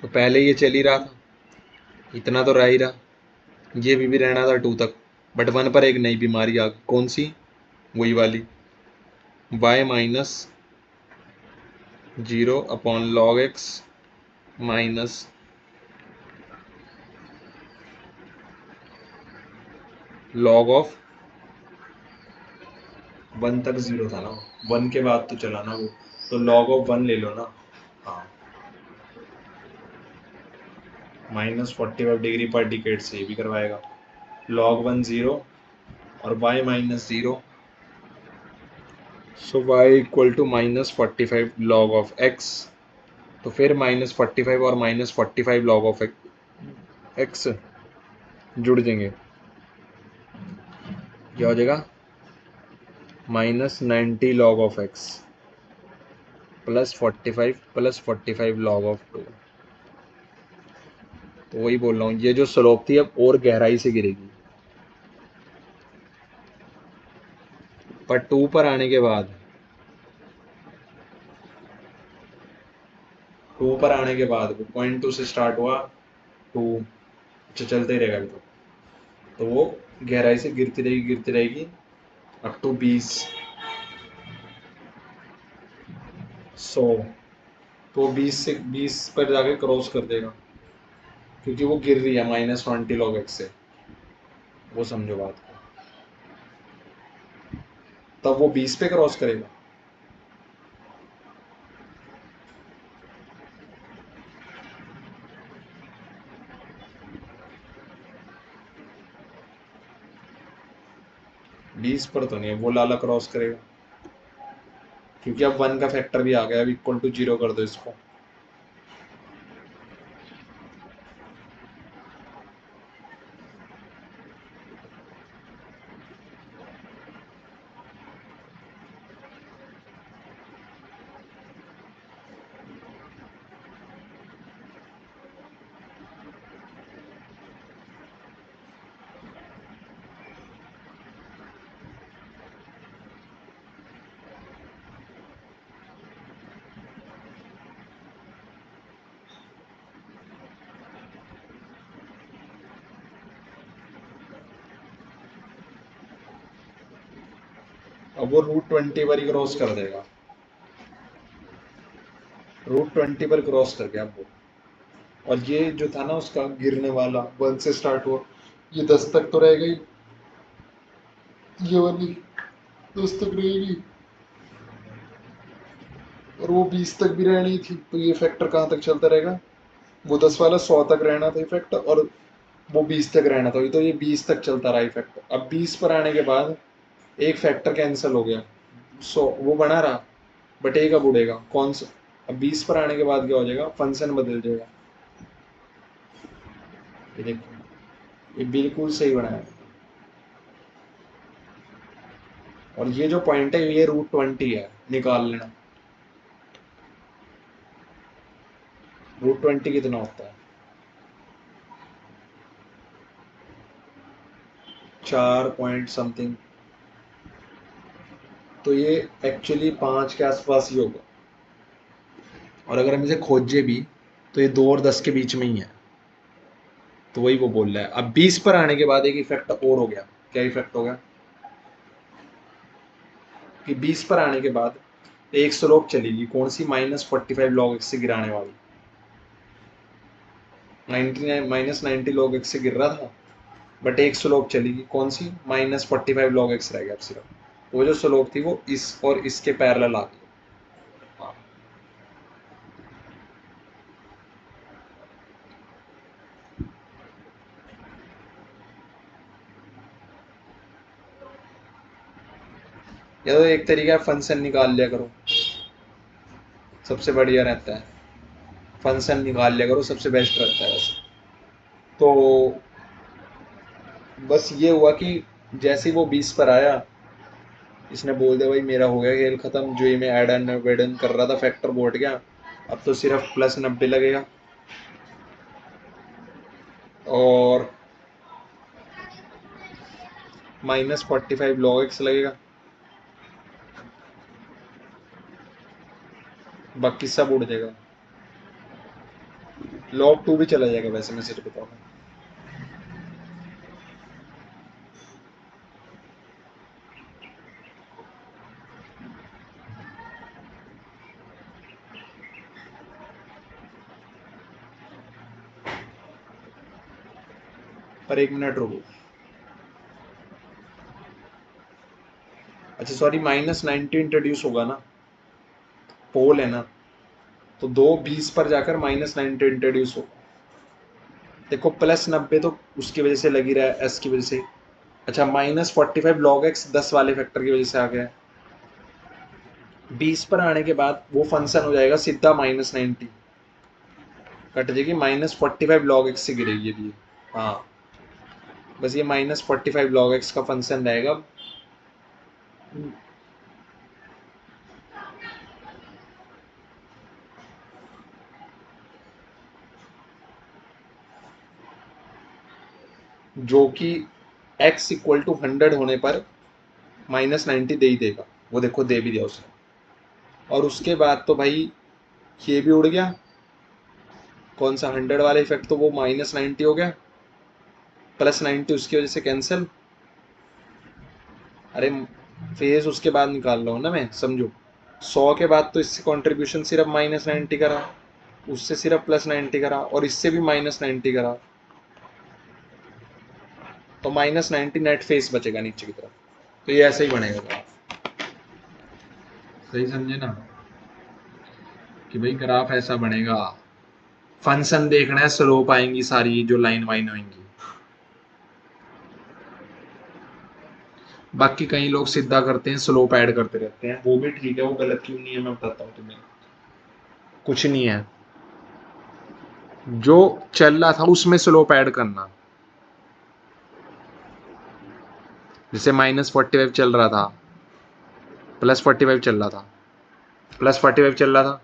तो पहले ये चल ही रहा था, इतना तो रह ही रहा, ये भी रहना था 2 तक। बट 1 पर एक नई बीमारी आ गई, कौन सी? वही वाली y minus 0 upon log x minus log of 1 तक 0 था ना, 1 के बाद तो चला ना वो, तो log ऑफ 1 ले लो ना। हाँ -45 डिग्री पर डिकेड से ये भी करवाएगा। log 1 0 और y minus 0, so y equal to -45 log of x। तो फिर -45 और -45 log ऑफ x जुड़ जाएंगे, क्या हो जाएगा? -90 log of x plus 45 plus 45 log of 2। तो वही बोल रहा हूँ, ये जो स्लोप थी अब और गहराई से गिरेगी। पर 2 पर आने के बाद, 2 पर आने के बाद वो 0.2 से स्टार्ट हुआ, 2, अच्छा चलते ही रहेगा अभी तो वो गहराई से गिरती रहेगी अप टू 20, 100। तो 20 पर जाके क्रॉस कर देगा, क्योंकि वो गिर रही है -20 log x से। वो समझो बात को, तब वो 20 पे क्रॉस करेगा। बीस पर तो नहीं है, वो लाला क्रॉस करेगा, क्योंकि अब 1 का फैक्टर भी आ गया, अब इक्वल टू 0 कर दो इसको। अब वो √20 पर ही क्रॉस कर देगा, √20 पर क्रॉस कर गया अब वो। और ये जो था ना उसका गिरने वाला, 1 से स्टार्ट हुआ, ये 10 तक तो रहेगा ही, ये वाली 10 तक रहेगी, और वो 20 तक भी रहनी थी, तो ये फैक्टर कहाँ तक चलता रहेगा? वो 10 वाला 100 तक रहना था इफेक्ट, और वो 20 तक रहना था, तो ये 20 तक चलता रहा इफेक्ट। अब 20 पर आने के बाद एक फैक्टर कैंसिल हो गया, 100 वो बना रहा, बट एक अब उड़ेगा कौन सा। अब 20 पर आने के बाद क्या हो जाएगा, फंक्शन बदल जाएगा। ये देखो, ये बिल्कुल सही बनाया है। और ये जो पॉइंट है ये √20 है, निकाल लेना। √20 कितना होता है? 4 पॉइंट समथिंग, तो ये एक्चुअली 5 के आसपास ही होगा। और अगर हम इसे खोजे भी तो ये 2 और 10 के बीच में ही है। तो वही वो बोल रहा है। अब 20 पर आने के बाद एक इफेक्ट और हो गया। क्या इफेक्ट हो गया कि 20 पर आने के बाद एक स्लोप चलेगी, कौन सी, -45 log x से गिराने वाली। 90 -90 log x से गिर रहा था, बट एक स्लोप चलेगी, कौन सी, -45 log x रह गया अब सिर्फ। वो जो स्लोप थी वो इस और इसके पैरेलल आ गई। हाँ। या तो एक तरीका है फंक्शन निकाल लिया करो, सबसे बढ़िया रहता है। फंक्शन निकाल लिया करो, सबसे बेस्ट रहता है वैसे। तो बस ये हुआ कि जैसे ही वो 20 पर आया, इसने बोल दिया भाई मेरा हो गया खेल खत्म, जो ये मैं एड एंड वेडन कर रहा था फैक्टर बोर्ड गया, अब तो सिर्फ +90 लगेगा और -45 log x लगेगा, बाकी सब उड़ जाएगा। log 2 भी चला जाएगा वैसे, मैं सिर्फ बताऊँ, पर 1 मिनट रुको। अच्छा सॉरी, -90 इंट्रोड्यूस होगा ना, पोल है ना, तो 2 20 पर जाकर -90 इंट्रोड्यूस होगा। देखो +90 तो उसकी वजह से लगी रहा है, एस की वजह से। अच्छा, -45 log x 10 वाले फैक्टर की वजह से आ गया है। 20 पर आने के बाद वो फंक्शन हो जाएगा सीधा -90, कट जाएगी, -45 log x से गिरेगी अभी। हाँ, बस ये -45 log x का फंक्शन रहेगा। जो कि x इक्वल टू 100 होने पर -90 दे ही देगा। वो देखो दे भी दिया उसने। और उसके बाद तो भाई ये भी उड़ गया, कौन सा 100 वाला इफेक्ट, तो वो -90 हो गया, +90 उसकी वजह से कैंसिल। अरे फेज उसके बाद निकाल रहा हूँ ना मैं, समझो। 100 के बाद तो इससे कंट्रीब्यूशन सिर्फ -90 करा, उससे सिर्फ +90 करा, और इससे भी -90 करा, तो -90 नेट फेस बचेगा नीचे की तरफ। तो ये ऐसे ही बनेगा ग्राफ। सही समझे ना कि भाई ग्राफ ऐसा बनेगा। फंक्शन देखना है, स्लोप आएंगी सारी जो लाइन वाइन होंगी। बाकी कई लोग सीधा करते हैं, स्लोप ऐड करते रहते हैं, वो भी ठीक है, वो गलत क्यों नहीं है मैं बताता हूँ तुम्हें। कुछ नहीं है, जो चल रहा था उसमें स्लोप ऐड करना। जैसे -45 चल रहा था, +45 चल रहा था, +45 चल रहा था,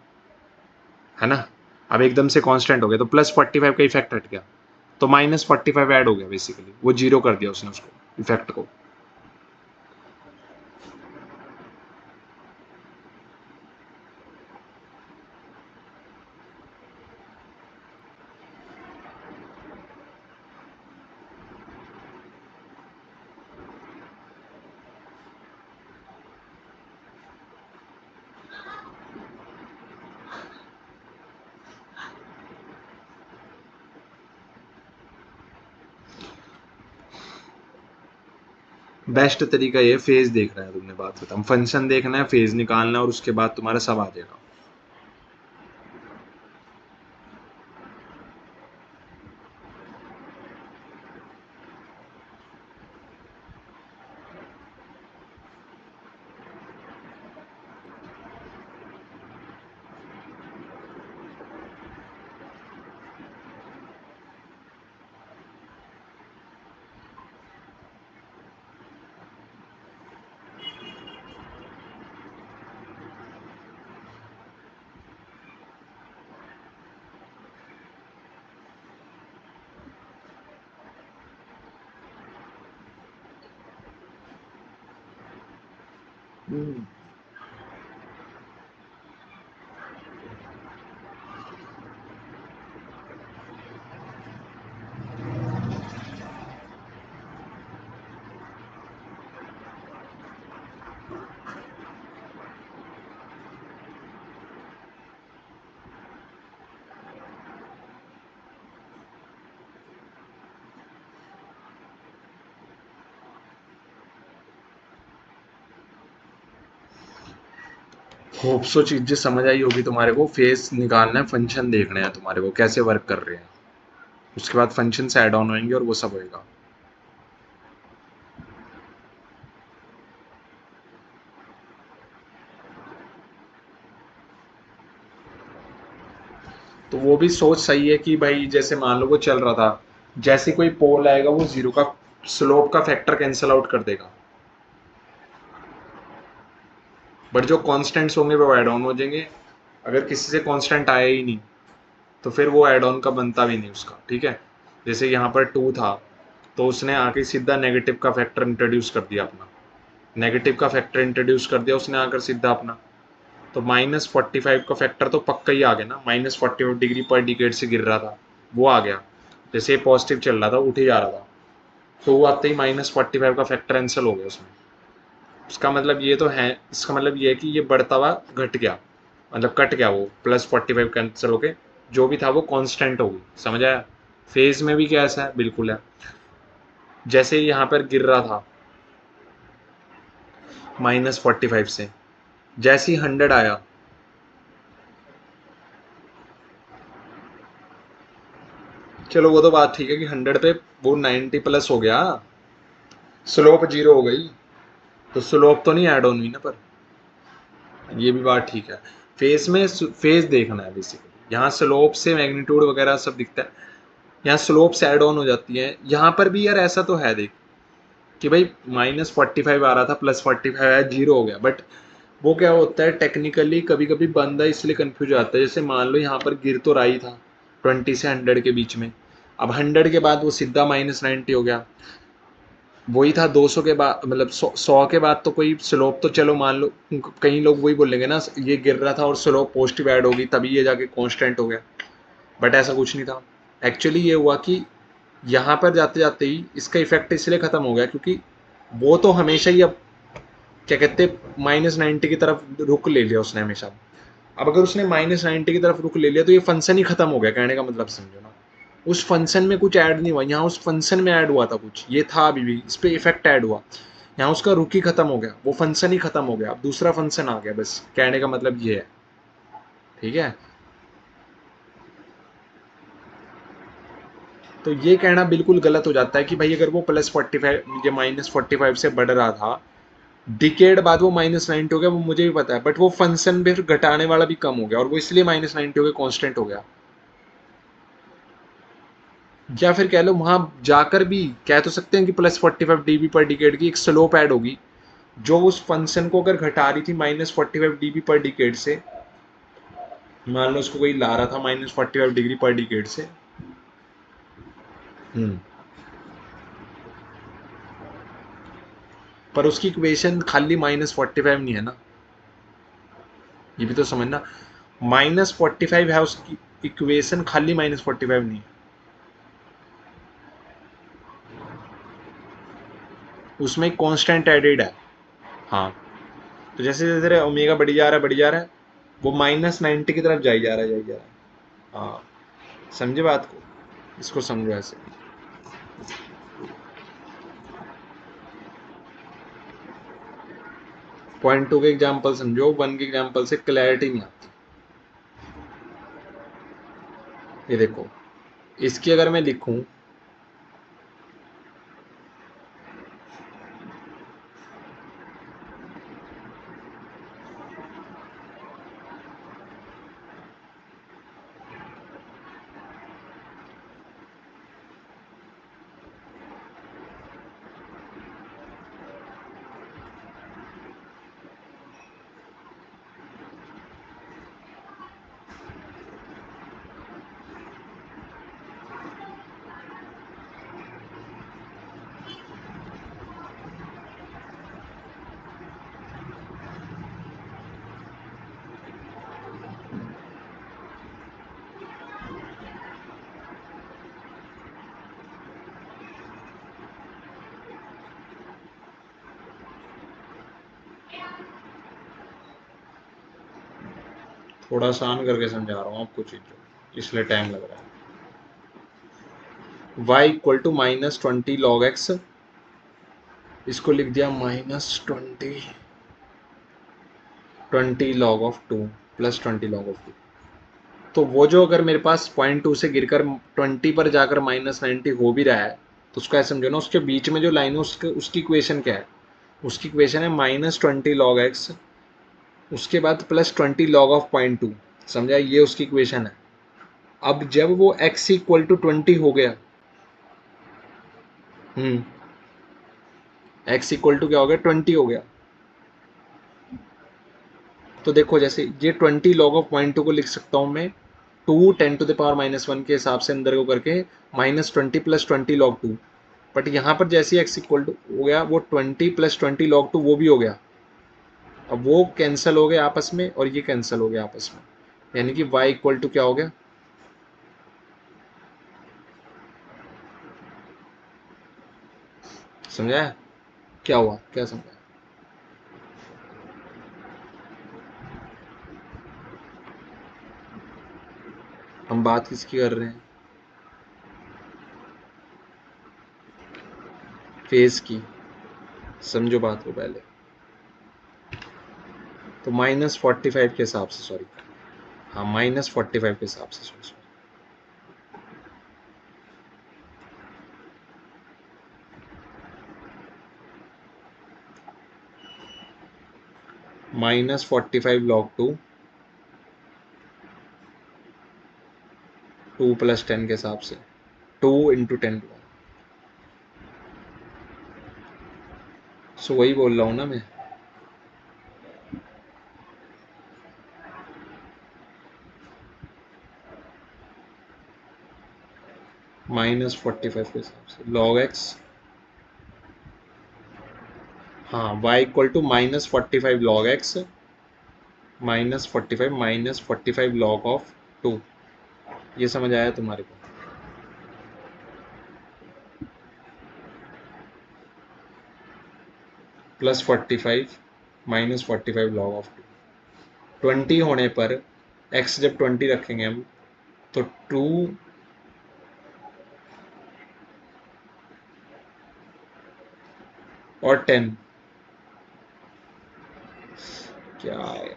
है ना। अब एकदम से कांस्टेंट हो गया तो +45 का इफेक्ट हट गया, तो -45 ऐड हो गया, बेसिकली वो जीरो कर दिया उसने उसको, इफेक्ट को। बेस्ट तरीका ये फेज देखना है, तुमने बात बताऊं, फंक्शन देखना है, फेज निकालना है, और उसके बाद तुम्हारा सब आ जाएगा। होप सो चीजें समझ आई होगी तुम्हारे को। फेस निकालना है, फंक्शन देखना है तुम्हारे को कैसे वर्क कर रहे हैं, उसके बाद फंक्शन से ऐड ऑन होंगे और वो सब होएगा। तो वो भी सोच सही है कि भाई जैसे मान लो वो चल रहा था, जैसे कोई पोल आएगा वो जीरो का स्लोप का फैक्टर कैंसिल आउट कर देगा, बट जो कांस्टेंट्स होंगे वो ऐड ऑन हो जाएंगे। अगर किसी से कांस्टेंट आया ही नहीं तो फिर वो ऐड ऑन का बनता भी नहीं उसका, ठीक है। जैसे यहाँ पर 2 था, तो उसने आके सीधा नेगेटिव का फैक्टर इंट्रोड्यूस कर दिया अपना, नेगेटिव का फैक्टर इंट्रोड्यूस कर दिया उसने आकर सीधा अपना, तो -45 का फैक्टर तो पक्का ही आ गया ना, -45 डिग्री पर डिकेड से गिर रहा था, वो आ गया। जैसे पॉजिटिव चल रहा था, उठे जा रहा था, तो वो आते ही -45 का फैक्टर कैंसिल हो गया उसमें। उसका मतलब ये तो है, इसका मतलब ये है कि ये बढ़ता हुआ घट गया, मतलब कट गया, वो +45 कैंसिल हो गए, जो भी था वो कांस्टेंट हो गई, समझ आया। फेज में भी क्या ऐसा है, बिल्कुल है। जैसे यहाँ पर गिर रहा था -45 से, जैसे ही 100 आया, चलो वो तो बात ठीक है कि 100 पे वो 90 प्लस हो गया, स्लोप जीरो हो गई, तो स्लोप तो नहीं ऐड ऑन हुई ना, पर ये भी बात ठीक है। फेस में फेस देखना है बेसिकली, यहाँ स्लोप से मैग्नीट्यूड वगैरह सब दिखता है, यहाँ स्लोप से ऐड ऑन हो जाती है। यहाँ पर भी यार ऐसा तो है देख कि भाई -45 आ रहा था, +45 आया, जीरो हो गया, बट वो क्या होता है टेक्निकली, कभी कभी बंदा इसलिए कंफ्यूज आता है, जैसे मान लो यहाँ पर गिर तो रहा ही था 20 से 100 के बीच में, अब 100 के बाद वो सीधा -90 हो गया। वही था 200 के बाद, मतलब 100 के बाद तो कोई स्लोप तो चलो मान लो, कई लोग वही बोलेंगे ना, ये गिर रहा था और स्लोप पॉजिटिव ऐड होगी तभी ये जाके कांस्टेंट हो गया, बट ऐसा कुछ नहीं था। एक्चुअली ये हुआ कि यहाँ पर जाते जाते ही इसका इफेक्ट इसलिए खत्म हो गया क्योंकि वो तो हमेशा ही, अब क्या कहते, -90 की तरफ रुक ले लिया उसने हमेशा। अब अगर उसने -90 की तरफ रुक ले लिया तो ये फंक्शन ही खत्म हो गया, कहने का मतलब समझो ना। उस फंक्शन में कुछ ऐड नहीं हुआ, यहाँ उस फंक्शन में ऐड हुआ था कुछ, ये था अभी भी, इस पे इफेक्ट ऐड हुआ। यहाँ उसका रुक ही खत्म हो गया, वो फंक्शन ही खत्म हो गया, अब दूसरा फंक्शन आ गया, बस कहने का मतलब ये है। ठीक है, तो ये कहना बिल्कुल गलत हो जाता है कि भाई अगर वो +45 ये -45 से बढ़ रहा था, डिकेड बाद वो -90 हो गया, वो मुझे भी पता है, बट वो फंक्शन भी फिर घटाने वाला भी कम हो गया और वो इसलिए -90 हो गया, कांस्टेंट हो गया। या फिर कह लो वहां जाकर भी कह तो सकते हैं कि +45 dB/डिकेड की एक स्लोप ऐड होगी, जो उस फंक्शन को अगर घटा रही थी -45 dB/डिकेड से, मान लो उसको कोई ला रहा था -45 डिग्री/डिकेड से। हम्म, पर उसकी इक्वेशन खाली -45 नहीं है ना, ये भी तो समझना। -45 है उसकी इक्वेशन, खाली -45 नहीं है, उसमें एक कांस्टेंट एडेड है। हाँ, तो जैसे जैसे ओमेगा बढ़ी जा रहा है बढ़ी जा रहा है, वो -90 की तरफ जाई जा रहा है जाई जा रहा है। हाँ, समझे बात को, इसको समझो ऐसे। 0.2 के एग्जाम्पल समझो, 1 के एग्जाम्पल से क्लैरिटी नहीं आती। ये देखो, इसकी अगर मैं लिखूं, थोड़ा आसान करके समझा रहा हूँ आपको चीज़, इसलिए टाइम लग रहा है। y = -20 log x, इसको लिख दिया -20 log(2) +20 log(2). तो वो जो अगर मेरे पास 0.2 से गिरकर 20 पर जाकर -90 हो भी रहा है, तो उसको ऐसे समझो ना, उसके बीच में जो लाइन है उसकी इक्वेशन क्या है, उसकी इक्वेशन है -20 log x, उसके बाद +20 log(0.2). समझा, ये उसकी इक्वेशन है। अब जब वो x = 20 हो गया, हम्म, x = क्या हो गया, 20 हो गया, तो देखो जैसे ये 20 log(0.2) को लिख सकता हूँ मैं 2 × 10⁻⁻1 के हिसाब से अंदर को करके, -20 + 20 log(2). बट यहाँ पर जैसे x = हो गया, वो 20 + 20 log(2) वो भी हो गया। अब वो कैंसिल हो गए आपस में और ये कैंसिल हो गया आपस में, यानी कि y = क्या हो गया, समझा है? क्या हुआ, क्या समझा? हम बात किसकी कर रहे हैं, फेज की। समझो बात को पहले, तो -45 के हिसाब से, सॉरी, हाँ -45 के हिसाब से, सॉरी -45 log(2), 2 + 10 के हिसाब से, 2 × 10 log। सो वही बोल रहा हूँ ना मैं। -45 के हिसाब से log x, हाँ y equal to -45 log x -45 log of 2। ये समझ आया तुम्हारे को? +45 -45 log ऑफ 2, 20 होने पर x जब 20 रखेंगे हम तो 2 और 10 क्या है?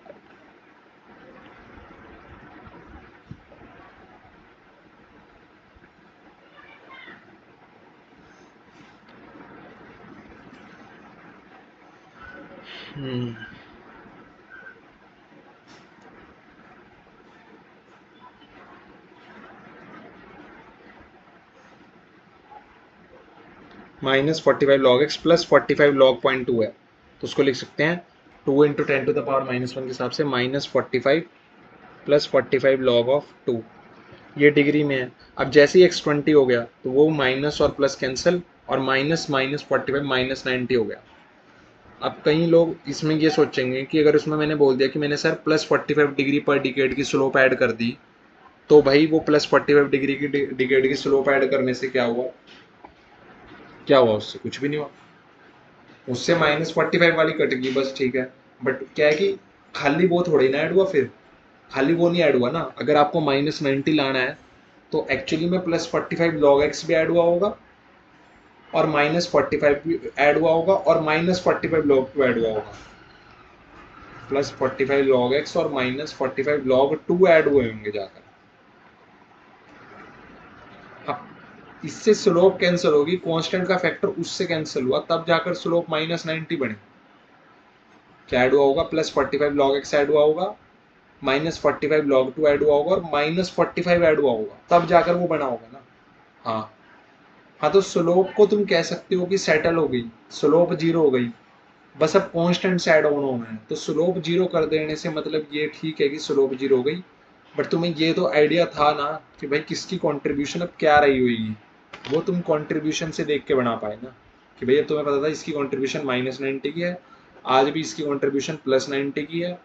-45 log x +45 log 0.2 है, तो उसको लिख सकते हैं 2 इंटू 10⁻⁻1 के हिसाब से -45 +45 log ऑफ 2। ये डिग्री में है। अब जैसे ही x 20 हो गया तो वो माइनस और प्लस कैंसिल, और माइनस -45 -90 हो गया। अब कई लोग इसमें ये सोचेंगे कि अगर उसमें मैंने बोल दिया कि मैंने सर +45 डिग्री पर डिकेड की स्लोप ऐड कर दी, तो भाई वो +45 डिग्री की डिकेड की स्लोप ऐड करने से क्या हुआ? क्या हुआ? उससे कुछ भी नहीं हुआ, उससे -45 वाली कट गई बस, ठीक है। बट क्या है कि खाली वो थोड़ी ना ऐड हुआ, फिर खाली वो नहीं ऐड हुआ ना। अगर आपको -90 लाना है तो एक्चुअली में +45 log x भी ऐड हुआ होगा, और -45 भी ऐड हुआ होगा, और -45 log 2 ऐड हुआ होगा। +45 log x और -45 log 2 ऐड हुए होंगे जाकर। हाँ, इससे स्लोप कैंसिल होगी, कांस्टेंट का फैक्टर उससे कैंसिल हुआ, तब जाकर स्लोप -90 बने। क्या ऐड हुआ होगा? +45 log x ऐड हुआ होगा, -45 log 2 ऐड हुआ होगा, और -45 ऐड हुआ होगा, तब जाकर वो बना होगा ना। हाँ हाँ, तो स्लोप को तुम कह सकते हो कि सेटल हो गई, स्लोप 0 हो गई, बस अब कांस्टेंट से ऐड ऑन होना है। तो स्लोप 0 कर देने से मतलब ये ठीक है कि स्लोप 0 हो गई, बट तुम्हें ये तो आइडिया था ना कि भाई किसकी कंट्रीब्यूशन अब क्या रही होगी, वो तुम कंट्रीब्यूशन से देख के बना पाए ना, कि भाई अब तुम्हें पता था इसकी कंट्रीब्यूशन -90 की है, आज भी इसकी कंट्रीब्यूशन +90 की है,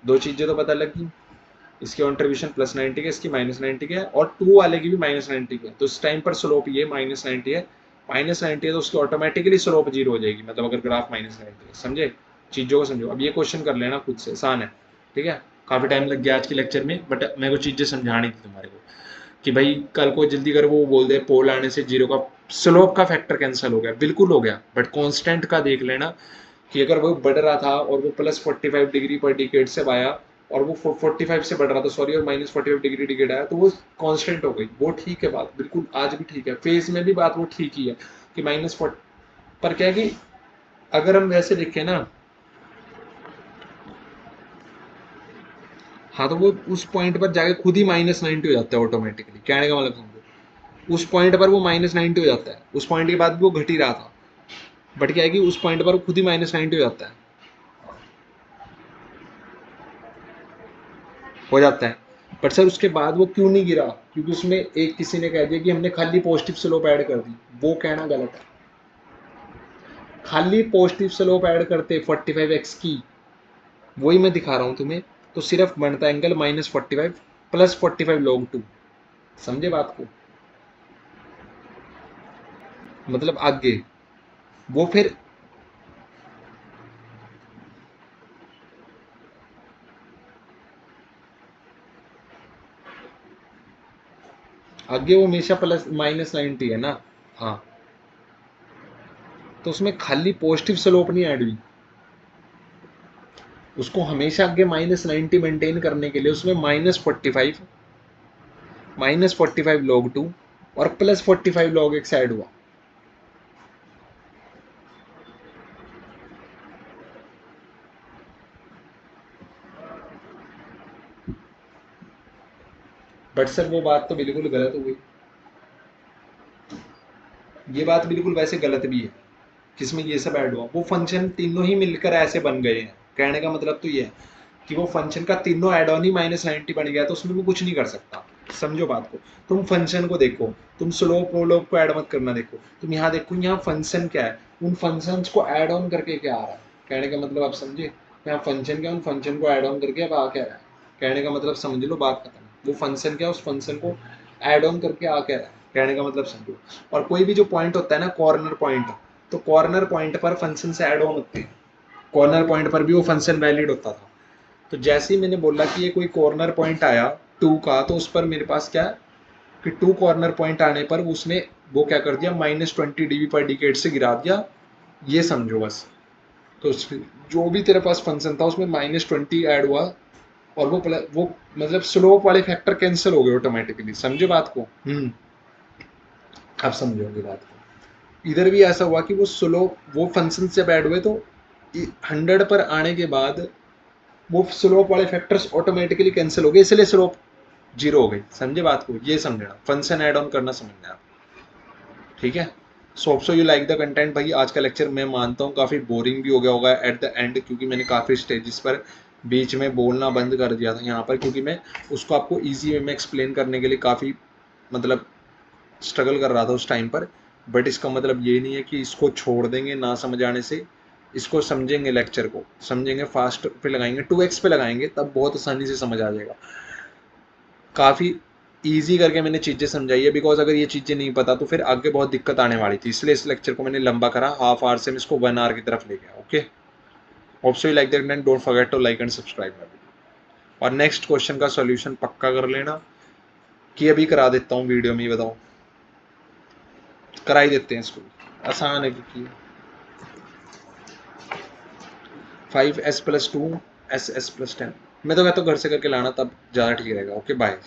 दो चीज़ें तो पता लगी, इसकी कंट्रीब्यूशन +90 की है, इसकी -90 की है, और 2 वाले की भी -90 की है। तो इस टाइम पर स्लोप ये -90 है, -90 है तो उसकी ऑटोमेटिकली स्लोप 0 हो जाएगी, मतलब अगर ग्राफ -90 है। समझे? चीज़ों को समझो। अब ये क्वेश्चन कर लेना खुद से, आसान है, ठीक है। काफ़ी टाइम लग गया आज के लेक्चर में, बट मेरे को चीज़ें समझानी थी तुम्हारे को कि भाई कल को जल्दी कर वो बोल दे पोल आने से 0 का स्लोप का फैक्टर कैंसिल हो गया, बिल्कुल हो गया, बट कांस्टेंट का देख लेना कि अगर वो बढ़ रहा था और वो +45 डिग्री पर डिकेड से आया, और वो 45 से बढ़ रहा था, सॉरी, और -45 डिग्री डिकेड आया, तो वो कांस्टेंट हो गई। वो ठीक है, बात बिल्कुल आज भी ठीक है, फेज में भी बात वो ठीक ही है कि -40। पर क्या है कि अगर हम वैसे देखें ना, हाँ, तो वो उस पॉइंट पर जाके खुद ही -90 हो जाता है ऑटोमेटिकली। कहने का मतलब समझो, उस पॉइंट पर वो -90 हो जाता है, उस पॉइंट के बाद भी वो घट ही रहा था, बट क्या है कि उस पॉइंट पर वो खुद ही -90 हो जाता है, हो जाता है। बट सर उसके बाद वो क्यों नहीं गिरा? क्योंकि उसमें एक किसी ने कह दिया कि हमने खाली पॉजिटिव स्लोप ऐड कर दी। वो कहना गलत है। खाली पॉजिटिव स्लोप ऐड करते 45x की, वही मैं दिखा रहा हूँ तुम्हें, तो सिर्फ बनता है एंगल -45 +45 log 2। समझे बात को? मतलब आगे वो फिर आगे वो हमेशा -90 है ना। हाँ, तो उसमें खाली पॉजिटिव स्लोप नहीं ऐड हुई, उसको हमेशा आगे -90 मेंटेन करने के लिए उसमें -45 log 2 और +45 log x ऐड हुआ। बट सर वो बात तो बिल्कुल गलत हो गई, ये बात बिल्कुल वैसे गलत भी है, किसमें ये सब ऐड हुआ, वो फंक्शन तीनों ही मिलकर ऐसे बन गए हैं। कहने का मतलब तो ये है कि वो फंक्शन का तीनों ऐड ऑन ही -90 बन गया, तो उसमें वो कुछ नहीं कर सकता। समझो बात को। तुम फंक्शन को देखो, तुम स्लोप वोलोप को ऐड मत करना। देखो तुम यहाँ देखो, यहाँ फंक्शन क्या है, उन फंक्शंस को ऐड ऑन करके क्या आ रहा है, कहने का मतलब आप समझे। यहाँ फंक्शन क्या है, उन फंक्शन को ऐड ऑन करके अब आ क्या रहा है, कहने का मतलब समझ लो, बात खत्म। वो फंक्शन क्या है, उस फंक्शन को ऐड ऑन करके आ क्या रहा है, कहने का मतलब समझो। और कोई भी जो पॉइंट होता है ना कॉर्नर पॉइंट, तो कॉर्नर पॉइंट पर फंक्शन से ऐड ऑन होते हैं, कॉर्नर पॉइंट पर भी वो फंक्शन वैलिड होता था। तो जैसे ही मैंने बोला कि ये कोई कॉर्नर पॉइंट आया 2 का, तो उस पर मेरे पास क्या है कि 2 कॉर्नर पॉइंट आने पर उसने वो क्या कर दिया, -20 dB पर डिकेड से गिरा दिया, ये समझो बस। तो जो भी तेरे पास फंक्शन था उसमें -20 ऐड हुआ, और वो मतलब स्लोप वाले फैक्टर कैंसिल हो गए ऑटोमेटिकली, समझे बात को। अब समझोगे बात को। इधर भी ऐसा हुआ कि वो स्लोप, वो फंक्शन से ऐड हुए, तो 100 पर आने के बाद वो स्लोप वाले फैक्टर्स ऑटोमेटिकली कैंसिल हो गए, इसलिए स्लोप 0 हो गई, समझे बात को। ये समझना, फंक्शन ऐड ऑन करना समझना आप, ठीक है। So hope so you like the content. भाई आज का लेक्चर मैं मानता हूँ काफ़ी बोरिंग भी हो गया होगा एट द एंड, क्योंकि मैंने काफ़ी स्टेजेस पर बीच में बोलना बंद कर दिया था यहाँ पर, क्योंकि मैं उसको आपको ईजी वे में एक्सप्लेन करने के लिए काफ़ी मतलब स्ट्रगल कर रहा था उस टाइम पर। बट इसका मतलब ये नहीं है कि इसको छोड़ देंगे ना समझ आने से, इसको समझेंगे, लेक्चर को समझेंगे, फास्ट पे लगाएंगे, 2x पे लगाएंगे, तब बहुत आसानी से समझ आ जाएगा। काफ़ी ईजी करके मैंने चीज़ें समझाई है, बिकॉज अगर ये चीज़ें नहीं पता तो फिर आगे बहुत दिक्कत आने वाली थी, इसलिए इस लेक्चर को मैंने लंबा करा, हाफ आवर से मैं इसको 1 आवर की तरफ ले गया। Okay, hope so you like that and don't forget to like and subscribe. और नेक्स्ट क्वेश्चन का सॉल्यूशन पक्का कर लेना, कि अभी करा देता हूँ वीडियो में, बताओ करा ही देते हैं इसको, आसान है क्योंकि 5s + 2 SS + 10। मैं तो कहता हूँ घर से करके लाना, तब ज़्यादा ठीक रहेगा। Okay bye.